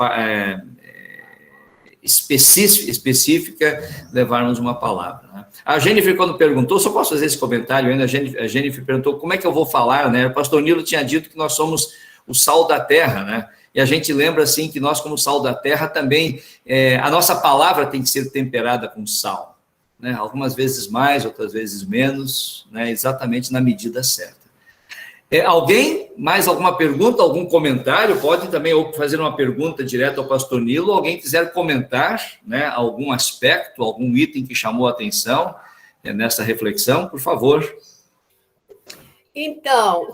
específica, levarmos uma palavra. Né? A Jennifer, quando perguntou, só posso fazer esse comentário ainda, a Jennifer perguntou como é que eu vou falar, né? O pastor Nilo tinha dito que nós somos o sal da terra, né? E a gente lembra, assim, que nós, como sal da terra, também, a nossa palavra tem que ser temperada com sal, né? Algumas vezes mais, outras vezes menos, né? Exatamente na medida certa. Alguém, mais alguma pergunta, algum comentário? Pode também fazer uma pergunta direto ao pastor Nilo, alguém quiser comentar, né, algum aspecto, algum item que chamou a atenção nessa reflexão, por favor. Então,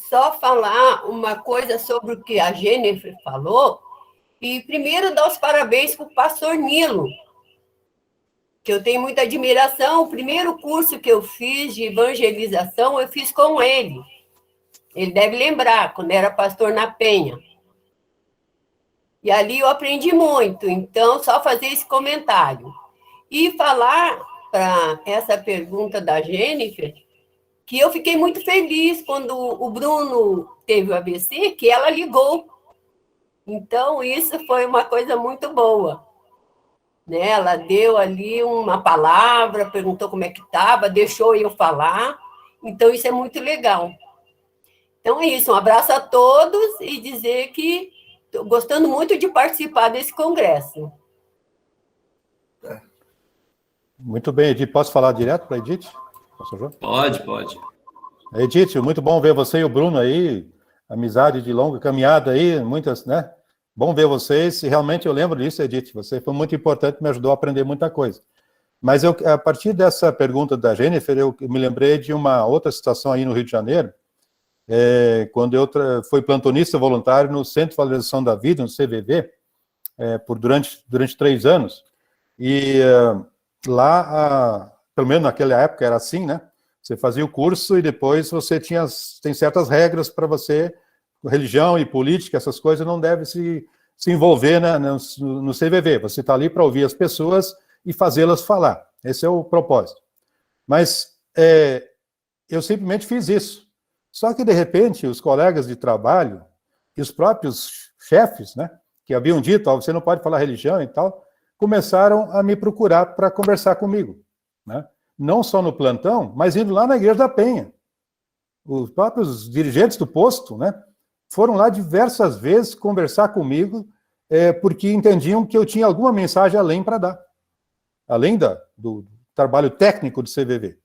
só falar uma coisa sobre o que a Jennifer falou, e primeiro dar os parabéns para o pastor Nilo, que eu tenho muita admiração. O primeiro curso que eu fiz de evangelização, eu fiz com ele. Ele deve lembrar, quando era pastor na Penha. E ali eu aprendi muito, então, só fazer esse comentário. E falar para essa pergunta da Jennifer, que eu fiquei muito feliz quando o Bruno teve o AVC, que ela ligou. Então, isso foi uma coisa muito boa. Né? Ela deu ali uma palavra, perguntou como é que estava, deixou eu falar. Então, isso é muito legal. Então é isso, um abraço a todos e dizer que estou gostando muito de participar desse congresso. Muito bem, Edith. Posso falar direto para a Edith? Pode. Edith, muito bom ver você e o Bruno aí, amizade de longa caminhada aí, muitas, né? Bom ver vocês, e realmente eu lembro disso, Edith, você foi muito importante, me ajudou a aprender muita coisa. Mas a partir dessa pergunta da Jennifer, eu me lembrei de uma outra situação aí no Rio de Janeiro, quando eu fui plantonista voluntário no Centro de Valorização da Vida, no CVV, durante 3 anos, e lá, pelo menos naquela época era assim, né? Você fazia o curso e depois você tem certas regras para você, religião e política, essas coisas não devem se envolver no CVV. Você está ali para ouvir as pessoas e fazê-las falar. Esse é o propósito. Mas eu simplesmente fiz isso. Só que, de repente, os colegas de trabalho e os próprios chefes, né, que haviam dito, você não pode falar religião e tal, começaram a me procurar para conversar comigo, né? Não só no plantão, mas indo lá na Igreja da Penha. Os próprios dirigentes do posto, né, foram lá diversas vezes conversar comigo, porque entendiam que eu tinha alguma mensagem além para dar, além do trabalho técnico do CVV.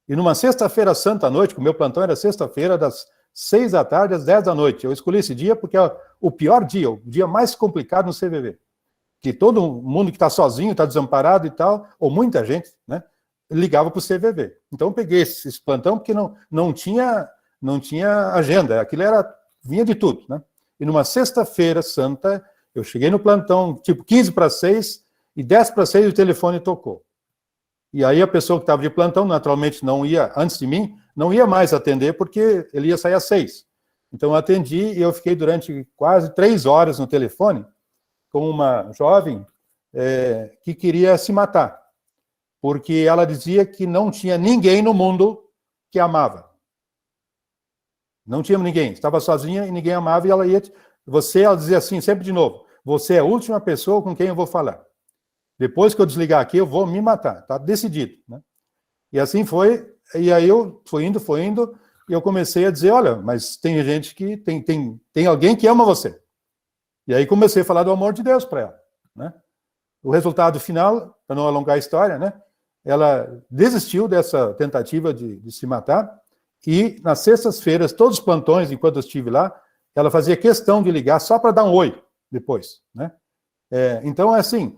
E numa sexta-feira santa à noite, que o meu plantão era sexta-feira, das 6 da tarde às 10 da noite. Eu escolhi esse dia porque é o pior dia, o dia mais complicado no CVV. Que todo mundo que está sozinho, está desamparado e tal, ou muita gente, né, ligava para o CVV. Então eu peguei esse plantão porque não tinha agenda, aquilo vinha de tudo, né? E numa sexta-feira santa, eu cheguei no plantão, tipo 15 para 6, e 10 para 6 o telefone tocou. E aí a pessoa que estava de plantão, naturalmente não ia, antes de mim, não ia mais atender, porque ele ia sair às 6. Então eu atendi e eu fiquei durante quase 3 horas no telefone com uma jovem que queria se matar, porque ela dizia que não tinha ninguém no mundo que amava. Não tinha ninguém, estava sozinha e ninguém amava, e ela dizia assim, sempre de novo, você é a última pessoa com quem eu vou falar. Depois que eu desligar aqui, eu vou me matar, tá decidido, né? E assim foi, e aí eu fui indo, e eu comecei a dizer, olha, mas tem gente que, tem alguém que ama você. E aí comecei a falar do amor de Deus para ela, né? O resultado final, para não alongar a história, né? Ela desistiu dessa tentativa de se matar, e nas sextas-feiras, todos os plantões, enquanto eu estive lá, ela fazia questão de ligar só para dar um oi depois, né? Então, é assim,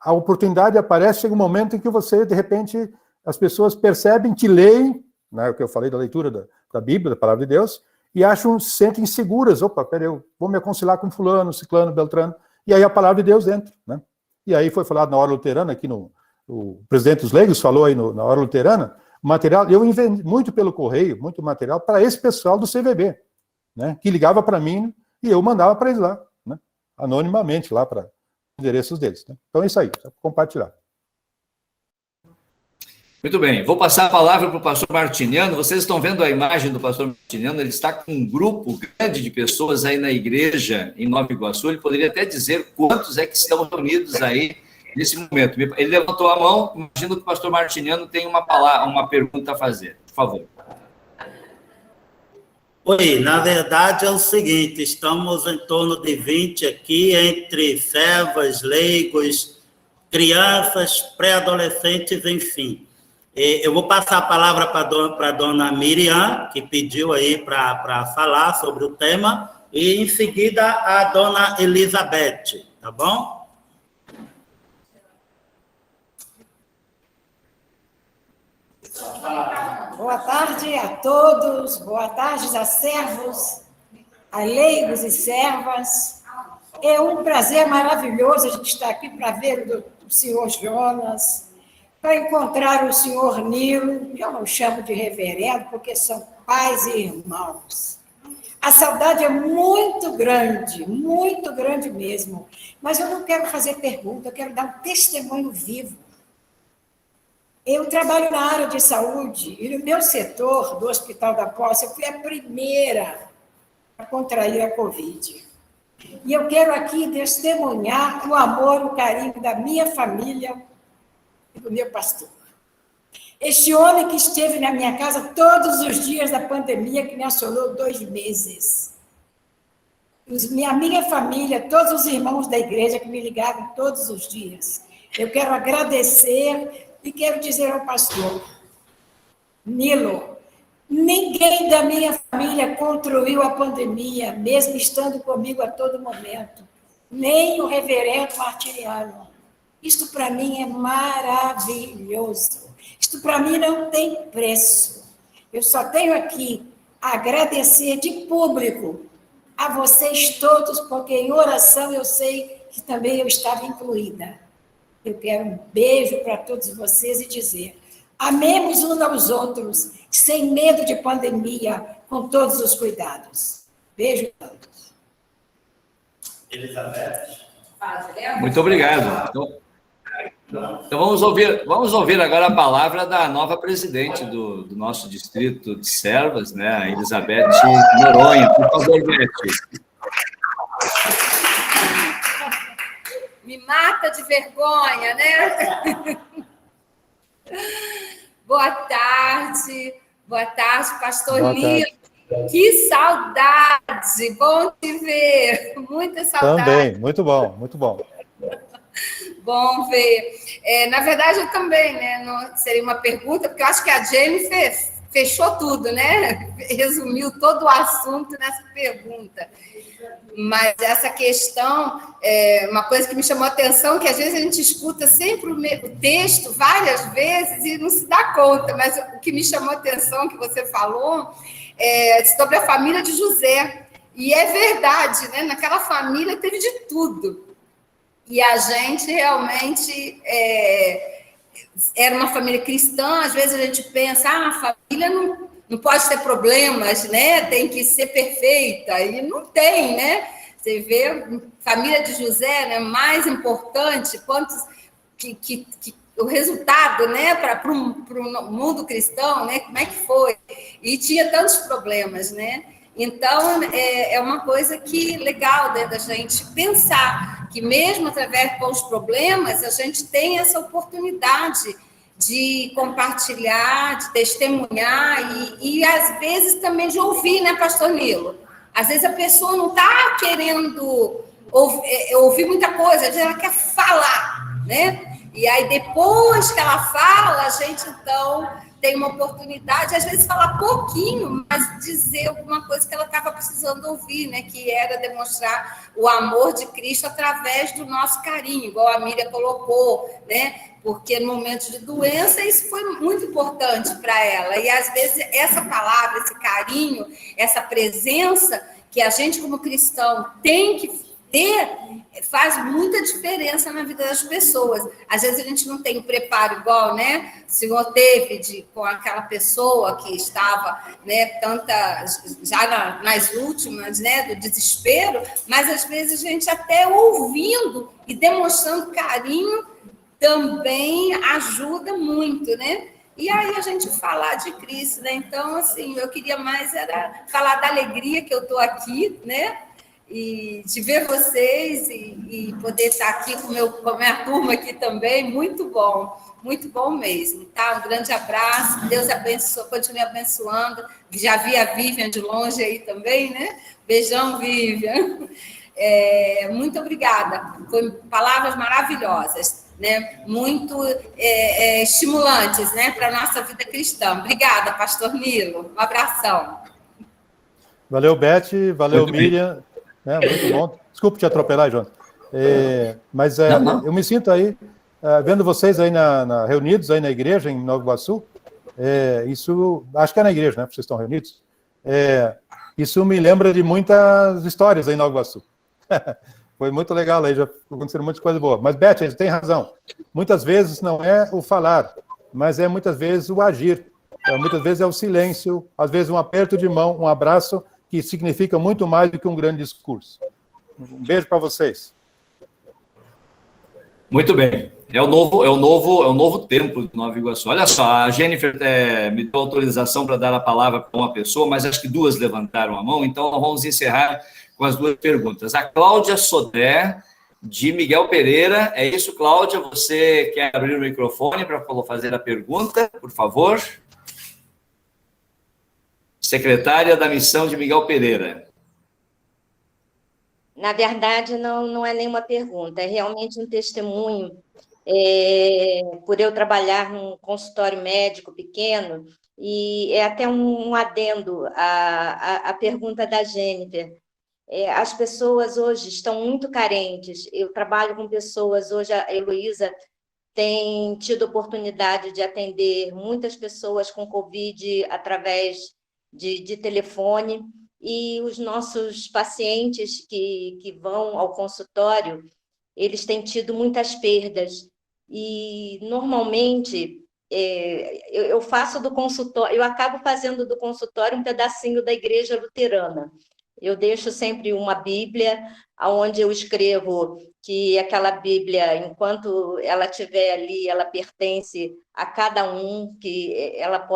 a oportunidade aparece, chega um momento em que você, de repente, as pessoas percebem, te leem, né, o que eu falei da leitura da Bíblia, da Palavra de Deus, e se sentem seguras. Opa, peraí, eu vou me aconselhar com fulano, ciclano, beltrano, e aí a Palavra de Deus entra, né? E aí foi falado na hora luterana, aqui o presidente dos leigos falou aí na hora luterana, material, eu enviei muito pelo correio, muito material para esse pessoal do CVB, né, que ligava para mim e eu mandava para eles lá, né, anonimamente lá para os endereços deles, né? Então é isso aí, só compartilhar. Muito bem, vou passar a palavra para o pastor Martiniano. Vocês estão vendo a imagem do pastor Martiniano, ele está com um grupo grande de pessoas aí na igreja em Nova Iguaçu. Ele poderia até dizer quantos é que estão reunidos aí nesse momento. Ele levantou a mão, imagino que o pastor Martiniano tem uma pergunta a fazer. Por favor. Oi, na verdade é o seguinte, estamos em torno de 20 aqui, entre servas, leigos, crianças, pré-adolescentes, enfim. Eu vou passar a palavra para a dona Miriam, que pediu aí para falar sobre o tema, e em seguida a dona Elizabeth, tá bom? Boa tarde a todos, boa tarde a servos, a leigos e servas. É um prazer maravilhoso a gente estar aqui para ver o senhor Jonas, para encontrar o senhor Nilo, eu não chamo de reverendo, porque são pais e irmãos. A saudade é muito grande mesmo, mas eu não quero fazer pergunta, eu quero dar um testemunho vivo. Eu trabalho na área de saúde e no meu setor do Hospital da Posse, eu fui a primeira a contrair a Covid. E eu quero aqui testemunhar o amor, o carinho da minha família e do meu pastor. Este homem que esteve na minha casa todos os dias da pandemia, que me assolou 2 meses. A minha família, todos os irmãos da igreja que me ligavam todos os dias. Eu quero agradecer e quero dizer ao pastor, Nilo, Ninguém da minha família construiu a pandemia, mesmo estando comigo a todo momento. Nem o reverendo Martiniano. Isto para mim é maravilhoso. Isto para mim não tem preço. Eu só tenho aqui a agradecer de público a vocês todos, porque em oração eu sei que também eu estava incluída. Eu quero um beijo para todos vocês e dizer: amemos uns aos outros, sem medo de pandemia, com todos os cuidados. Beijo a todos. Elizabeth. Muito obrigado. Então vamos ouvir agora a palavra da nova presidente do nosso distrito de Servas, né, a Elizabeth Noronha. Por favor, Beth. Me mata de vergonha, né? Boa tarde, pastor Nilo. Que saudade, bom te ver, muita saudade. Também, muito bom, muito bom. Bom ver. Na verdade, eu também, né? Não seria uma pergunta, porque eu acho que a Jennifer fechou tudo, né? Resumiu todo o assunto nessa pergunta. Mas essa questão, uma coisa que me chamou a atenção, que às vezes a gente escuta sempre o texto várias vezes e não se dá conta, mas o que me chamou a atenção, que você falou, é sobre a família de José. E é verdade, né? Naquela família teve de tudo. E a gente realmente era uma família cristã. Às vezes a gente pensa, a família não pode ter problemas, né? Tem que ser perfeita. E não tem, né? Você vê, família de José, né? Mais importante, quantos que o resultado, né? Para o mundo cristão, né? Como é que foi? E tinha tantos problemas, né? Então, é uma coisa que legal, né, da gente pensar que mesmo através dos problemas, a gente tem essa oportunidade de compartilhar, de testemunhar e às vezes também de ouvir, né, pastor Nilo? Às vezes a pessoa não está querendo ouvir muita coisa, às vezes ela quer falar, né? E aí depois que ela fala, a gente então tem uma oportunidade, às vezes falar pouquinho, mas dizer alguma coisa que ela estava precisando ouvir, né? Que era demonstrar o amor de Cristo através do nosso carinho, igual a Miriam colocou, né? Porque no momento de doença isso foi muito importante para ela. E às vezes essa palavra, esse carinho, essa presença que a gente como cristão tem que ter, faz muita diferença na vida das pessoas. Às vezes a gente não tem o preparo igual, né? O senhor teve com aquela pessoa que estava, né, já nas últimas, né, do desespero, mas às vezes a gente até ouvindo e demonstrando carinho também ajuda muito, né? E aí a gente falar de Cristo, né? Então, assim, eu queria mais era falar da alegria que eu estou aqui, né? E de ver vocês e poder estar aqui com a minha turma aqui também, muito bom mesmo, tá? Um grande abraço, Deus abençoe, continue abençoando. Já vi a Vivian de longe aí também, né? Beijão, Vivian. Muito obrigada, foi palavras maravilhosas, né? Muito estimulantes, né? Para a nossa vida cristã. Obrigada, pastor Nilo, um abração. Valeu, Beth, valeu, Miriam. Muito bom. Desculpe te atropelar, João. Mas eu me sinto aí, vendo vocês aí reunidos aí na igreja, em Nova Iguaçu. Isso, acho que é na igreja, né? Vocês estão reunidos. Isso me lembra de muitas histórias aí em Nova Iguaçu. Foi muito legal aí, já aconteceram muitas coisas boas. Mas, Beth, você tem razão. Muitas vezes não é o falar, mas é muitas vezes o agir. Muitas vezes é o silêncio, às vezes um aperto de mão, um abraço, que significa muito mais do que um grande discurso. Um beijo para vocês. Muito bem. É o novo templo de Nova Iguaçu. Olha só, a Jennifer me deu autorização para dar a palavra para uma pessoa, mas acho que duas levantaram a mão, então nós vamos encerrar com as duas perguntas. A Cláudia Sodré, de Miguel Pereira. É isso, Cláudia? Você quer abrir o microfone para fazer a pergunta, por favor? Secretária da Missão de Miguel Pereira. Na verdade, não é nenhuma pergunta, é realmente um testemunho por eu trabalhar num consultório médico pequeno, e é até um adendo à pergunta da Jennifer. As pessoas hoje estão muito carentes. Eu trabalho com pessoas, hoje a Heloísa tem tido oportunidade de atender muitas pessoas com Covid através de telefone, e os nossos pacientes que vão ao consultório, eles têm tido muitas perdas. E, normalmente, eu faço do consultório, eu acabo fazendo do consultório um pedacinho da igreja luterana. Eu deixo sempre uma Bíblia, onde eu escrevo que aquela Bíblia, enquanto ela estiver ali, ela pertence a cada um, que ela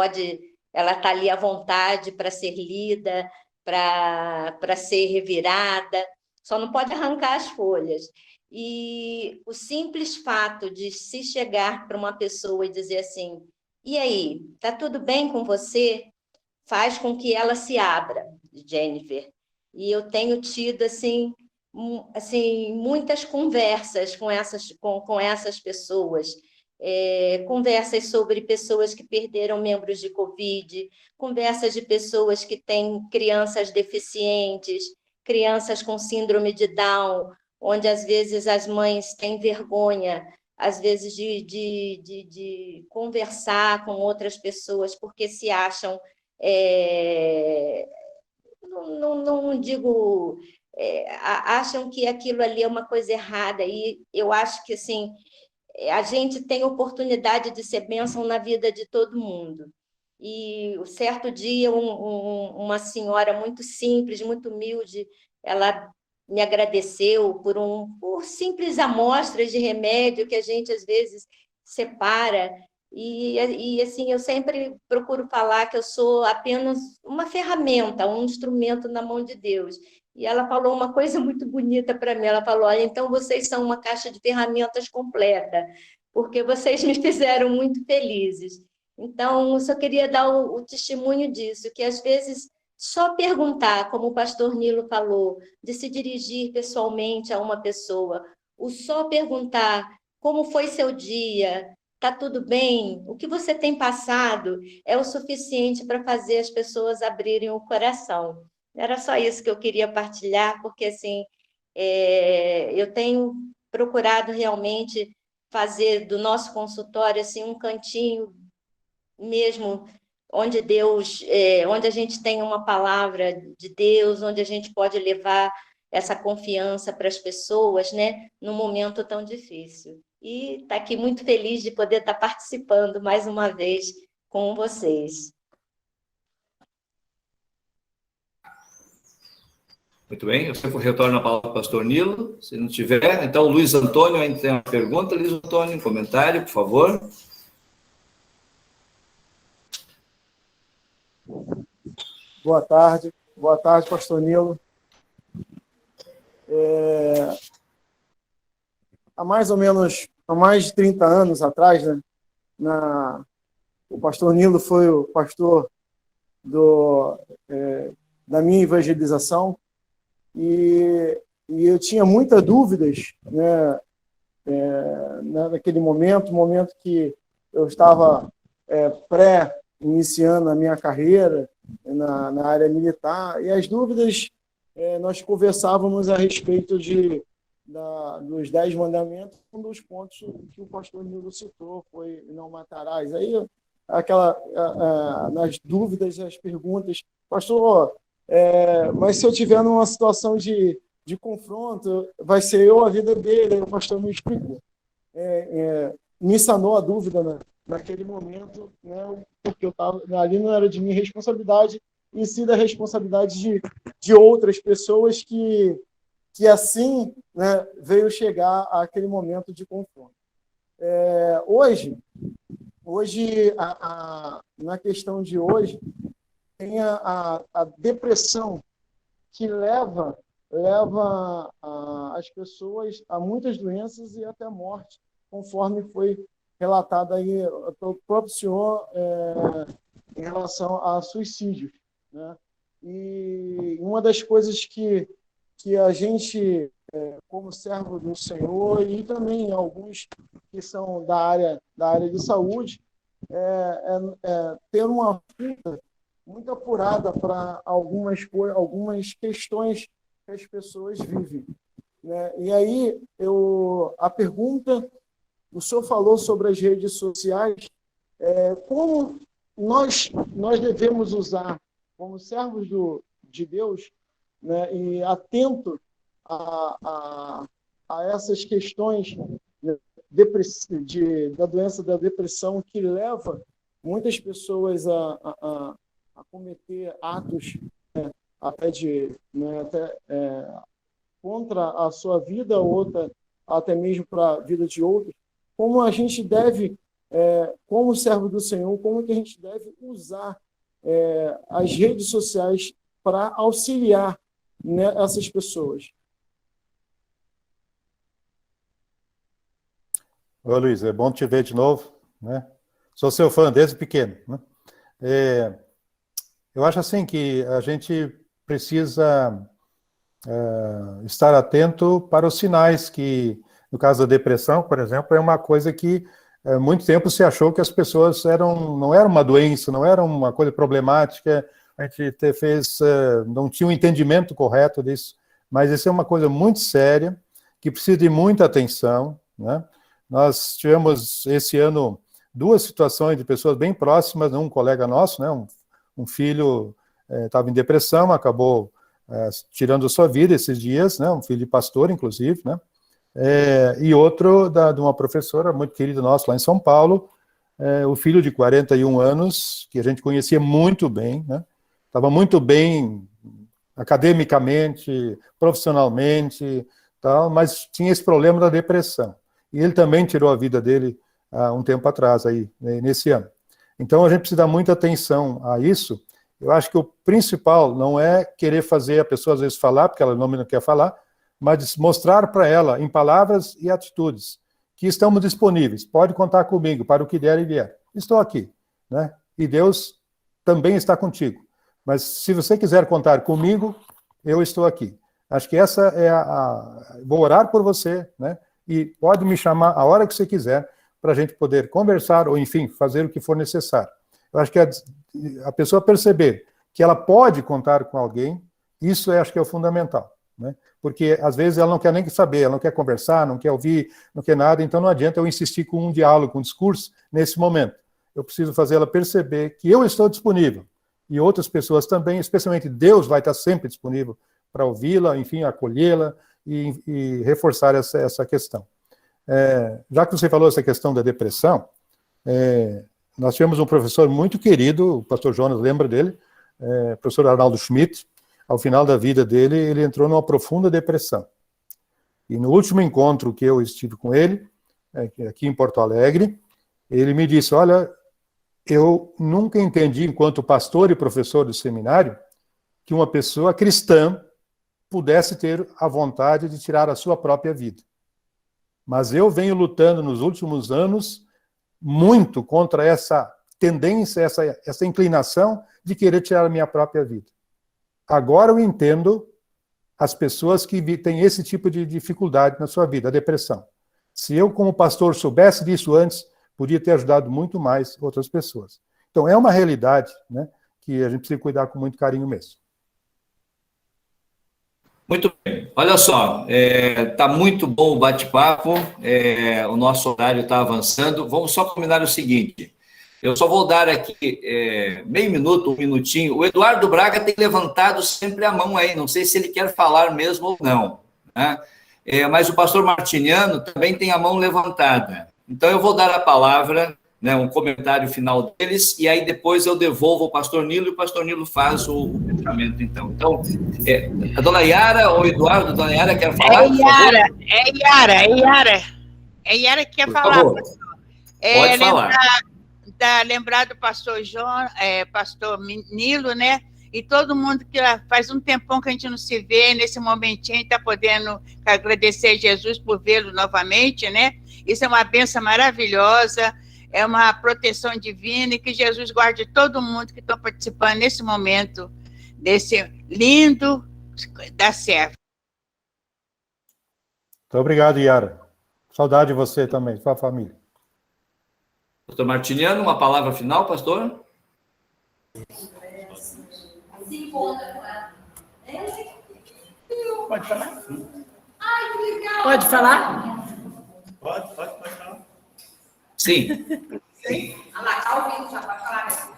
está ali à vontade para ser lida, para ser revirada, só não pode arrancar as folhas. E o simples fato de se chegar para uma pessoa e dizer assim, e aí, está tudo bem com você? Faz com que ela se abra, Jennifer. E eu tenho tido assim, muitas conversas com essas pessoas, conversas sobre pessoas que perderam membros de Covid, conversas de pessoas que têm crianças deficientes, crianças com síndrome de Down, onde às vezes as mães têm vergonha, às vezes de conversar com outras pessoas, porque se acham, não digo, acham que aquilo ali é uma coisa errada, e eu acho que assim, a gente tem oportunidade de ser bênção na vida de todo mundo. E certo dia, uma senhora muito simples, muito humilde, ela me agradeceu por simples amostras de remédio que a gente, às vezes, separa. E assim, eu sempre procuro falar que eu sou apenas uma ferramenta, um instrumento na mão de Deus. E ela falou uma coisa muito bonita para mim. Ela falou: olha, então vocês são uma caixa de ferramentas completa, porque vocês me fizeram muito felizes. Então, eu só queria dar o testemunho disso, que às vezes só perguntar, como o pastor Nilo falou, de se dirigir pessoalmente a uma pessoa, o só perguntar como foi seu dia, está tudo bem, o que você tem passado, é o suficiente para fazer as pessoas abrirem o coração. Era só isso que eu queria partilhar, porque assim, eu tenho procurado realmente fazer do nosso consultório assim, um cantinho mesmo, onde onde a gente tem uma palavra de Deus, onde a gente pode levar essa confiança para as pessoas, né, num momento tão difícil. E está aqui muito feliz de poder estar participando mais uma vez com vocês. Muito bem, eu sempre retorno a palavra para o pastor Nilo, se não tiver. Então, o Luiz Antônio ainda tem uma pergunta. Luiz Antônio, um comentário, por favor. Boa tarde, pastor Nilo. Há mais de 30 anos atrás, né, o pastor Nilo foi o pastor da minha evangelização, e eu tinha muitas dúvidas, né, naquele momento que eu estava iniciando a minha carreira na área militar, e as dúvidas, nós conversávamos a respeito dos 10 mandamentos. Um dos pontos que o pastor Nilo citou foi: não matarás. Aí, nas dúvidas, as perguntas: pastor, mas se eu tiver numa situação de confronto, vai ser eu a vida dele? Aí o pastor me explicou. Me sanou a dúvida naquele momento, né, porque ali não era de minha responsabilidade, e sim da responsabilidade de outras pessoas que assim, né, veio chegar àquele momento de confronto. Hoje, na questão de hoje, tem a depressão que leva as pessoas a muitas doenças e até a morte, conforme foi relatado aí pelo próprio senhor em relação a suicídios, né? E uma das coisas que que a gente, como servo do Senhor, e também alguns que são da área de saúde, ter uma vida muito apurada para algumas questões que as pessoas vivem, né? E aí, a pergunta, o senhor falou sobre as redes sociais, como nós devemos usar, como servos de Deus, né, e atento a essas questões da doença da depressão, que leva muitas pessoas a cometer atos, né, contra a sua vida, outra até mesmo para a vida de outros. Como a gente deve, como servo do Senhor, como que a gente deve usar as redes sociais para auxiliar, né, essas pessoas? Ô, Luiz, é bom te ver de novo, né? Sou seu fã desde pequeno, né? Eu acho assim que a gente precisa estar atento para os sinais que, no caso da depressão, por exemplo, é uma coisa que muito tempo se achou que as pessoas não era uma doença, não era uma coisa problemática, a gente não tinha um entendimento correto disso, mas isso é uma coisa muito séria, que precisa de muita atenção, né? Nós tivemos esse ano 2 situações de pessoas bem próximas, um colega nosso, né, um filho estava em depressão, acabou tirando sua vida esses dias, né, um filho de pastor, inclusive, né, e outro de uma professora muito querida nossa lá em São Paulo, o filho de 41 anos, que a gente conhecia muito bem, né, estava muito bem academicamente, profissionalmente, tal, mas tinha esse problema da depressão. E ele também tirou a vida dele há um tempo atrás, aí, nesse ano. Então, a gente precisa dar muita atenção a isso. Eu acho que o principal não é querer fazer a pessoa, às vezes, falar, porque ela não quer falar, mas mostrar para ela, em palavras e atitudes, que estamos disponíveis. Pode contar comigo para o que der e vier. Estou aqui, né? E Deus também está contigo. Mas se você quiser contar comigo, eu estou aqui. Acho que essa é vou orar por você, né? E pode me chamar a hora que você quiser para a gente poder conversar ou, enfim, fazer o que for necessário. Eu acho que a pessoa perceber que ela pode contar com alguém, isso acho que é o fundamental, né? Porque, às vezes, ela não quer nem saber, ela não quer conversar, não quer ouvir, não quer nada, então não adianta eu insistir com um diálogo, com um discurso nesse momento. Eu preciso fazer ela perceber que eu estou disponível, e outras pessoas também, especialmente Deus vai estar sempre disponível para ouvi-la, enfim, acolhê-la e reforçar essa questão. Já que você falou essa questão da depressão, nós tivemos um professor muito querido, o pastor Jonas lembra dele, professor Arnaldo Schmidt. Ao final da vida dele, ele entrou numa profunda depressão. E no último encontro que eu estive com ele, aqui em Porto Alegre, ele me disse, olha, eu nunca entendi, enquanto pastor e professor do seminário, que uma pessoa cristã pudesse ter a vontade de tirar a sua própria vida. Mas eu venho lutando nos últimos anos muito contra essa tendência, essa inclinação de querer tirar a minha própria vida. Agora eu entendo as pessoas que têm esse tipo de dificuldade na sua vida, a depressão. Se eu, como pastor, soubesse disso antes, podia ter ajudado muito mais outras pessoas. Então, é uma realidade, né, que a gente precisa cuidar com muito carinho mesmo. Muito bem. Olha só, está muito bom o bate-papo, o nosso horário está avançando. Vamos só combinar o seguinte, eu só vou dar aqui meio minuto, 1 minutinho. O Eduardo Braga tem levantado sempre a mão aí, não sei se ele quer falar mesmo ou não, né? Mas o pastor Martiniano também tem a mão levantada. Então eu vou dar a palavra, né, um comentário final deles, e aí depois eu devolvo ao pastor Nilo, e o pastor Nilo faz o fechamento, então. Então, a dona Yara ou Eduardo, a dona Yara quer falar? É Yara que quer Por falar, favor. pastor. Pode falar. Lembrar do pastor pastor Nilo, né? E todo mundo que faz um tempão que a gente não se vê, nesse momentinho está podendo agradecer a Jesus por vê-lo novamente, né? Isso é uma bênção maravilhosa, é uma proteção divina, e que Jesus guarde todo mundo que está participando nesse momento, desse lindo da serva. Muito obrigado, Yara. Saudade de você também, sua família. Pastor Martiniano, uma palavra final, pastor? Pode falar? Pode falar? Pode falar. Sim.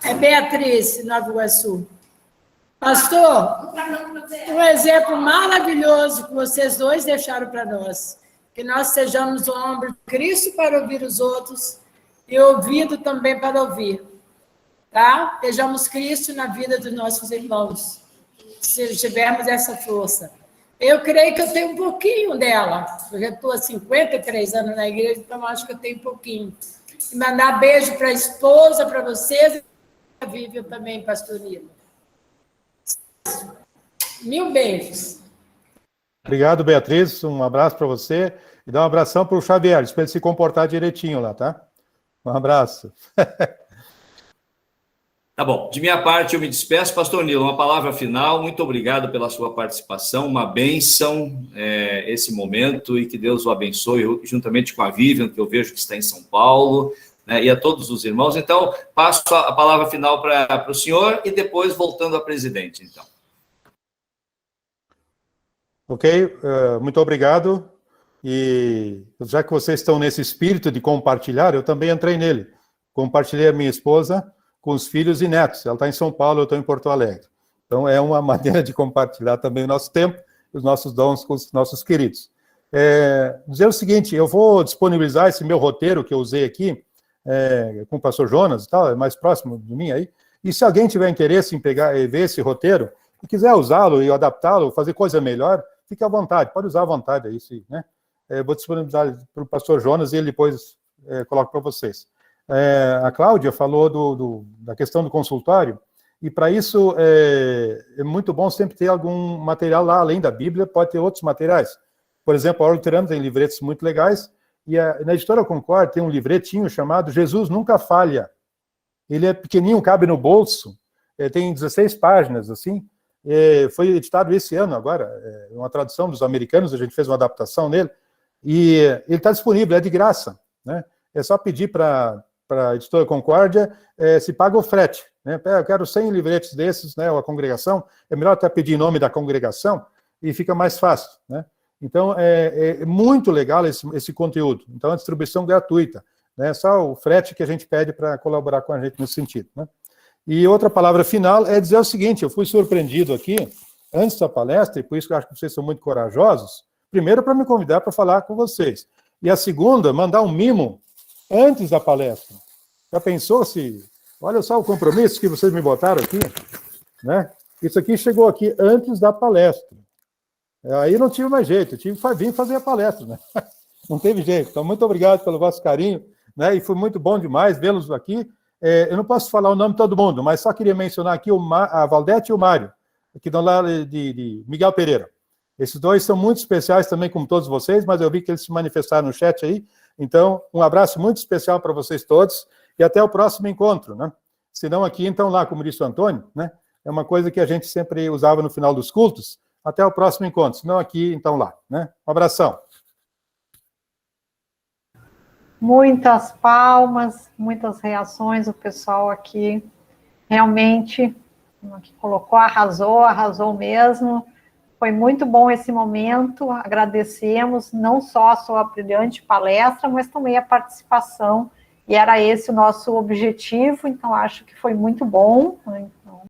É Beatriz, Nova Iguaçu. Pastor, um exemplo maravilhoso que vocês dois deixaram para nós. Que nós sejamos o ombro de Cristo para ouvir os outros e ouvido também para ouvir. Tá? Sejamos Cristo na vida dos nossos irmãos. Se tivermos essa força. Eu creio que eu tenho um pouquinho dela. Eu já estou há 53 anos na igreja, então acho que eu tenho um pouquinho. E mandar beijo para a esposa, para vocês e para a Vivian também, pastor Nilo. 1000 beijos. Obrigado, Beatriz. Um abraço para você. E dá um abração para o Xavier, para ele se comportar direitinho lá, tá? Um abraço. Tá bom. De minha parte, eu me despeço. Pastor Nilo, uma palavra final. Muito obrigado pela sua participação. Uma bênção esse momento e que Deus o abençoe, juntamente com a Vivian, que eu vejo que está em São Paulo, né, e a todos os irmãos. Então, passo a palavra final para o senhor e depois voltando a presidente, então. Ok, muito obrigado. E já que vocês estão nesse espírito de compartilhar, eu também entrei nele. Compartilhei a minha esposa com os filhos e netos. Ela está em São Paulo, eu estou em Porto Alegre. Então, é uma maneira de compartilhar também o nosso tempo, os nossos dons com os nossos queridos. Dizer o seguinte, eu vou disponibilizar esse meu roteiro que eu usei aqui, com o pastor Jonas e tal, é mais próximo de mim aí, e se alguém tiver interesse em pegar e ver esse roteiro, e quiser usá-lo e adaptá-lo, fazer coisa melhor, fique à vontade, pode usar à vontade aí, né? Vou disponibilizar para o pastor Jonas e ele depois coloca para vocês. A Cláudia falou da questão do consultório, e para isso é muito bom sempre ter algum material lá, além da Bíblia, pode ter outros materiais. Por exemplo, a Orla Luterana tem livretos muito legais, e na Editora Concorde tem um livretinho chamado Jesus Nunca Falha. Ele é pequenininho, cabe no bolso, tem 16 páginas, assim, foi editado esse ano agora, uma tradução dos americanos, a gente fez uma adaptação nele, e ele está disponível, é de graça, né? É só pedir para a Editora Concórdia, se paga o frete, né? Eu quero 100 livretos desses, né, ou a congregação, é melhor até pedir em nome da congregação, e fica mais fácil, né? Então, é muito legal esse conteúdo, então a distribuição gratuita, né? Só o frete que a gente pede para colaborar com a gente nesse sentido, né? E outra palavra final é dizer o seguinte, eu fui surpreendido aqui, antes da palestra, e por isso que eu acho que vocês são muito corajosos, primeiro para me convidar para falar com vocês, e a segunda, mandar um mimo antes da palestra. Já pensou se... Olha só o compromisso que vocês me botaram aqui, né? Isso aqui chegou aqui antes da palestra. Aí não tive mais jeito, eu tive que vir fazer a palestra, né? Não teve jeito. Então, muito obrigado pelo vosso carinho, né? E foi muito bom demais vê-los aqui. Eu não posso falar o nome de todo mundo, mas só queria mencionar aqui a Valdete e o Mário, aqui do lado de Miguel Pereira. Esses dois são muito especiais também, como todos vocês, mas eu vi que eles se manifestaram no chat aí. Então, um abraço muito especial para vocês todos e até o próximo encontro, né? Se não aqui, então lá, como disse o Antônio, né? É uma coisa que a gente sempre usava no final dos cultos. Até o próximo encontro. Se não aqui, então lá, né? Um abração. Muitas palmas, muitas reações, o pessoal aqui realmente que colocou, arrasou mesmo. Foi muito bom esse momento, agradecemos não só a sua brilhante palestra, mas também a participação, e era esse o nosso objetivo, então acho que foi muito bom, né?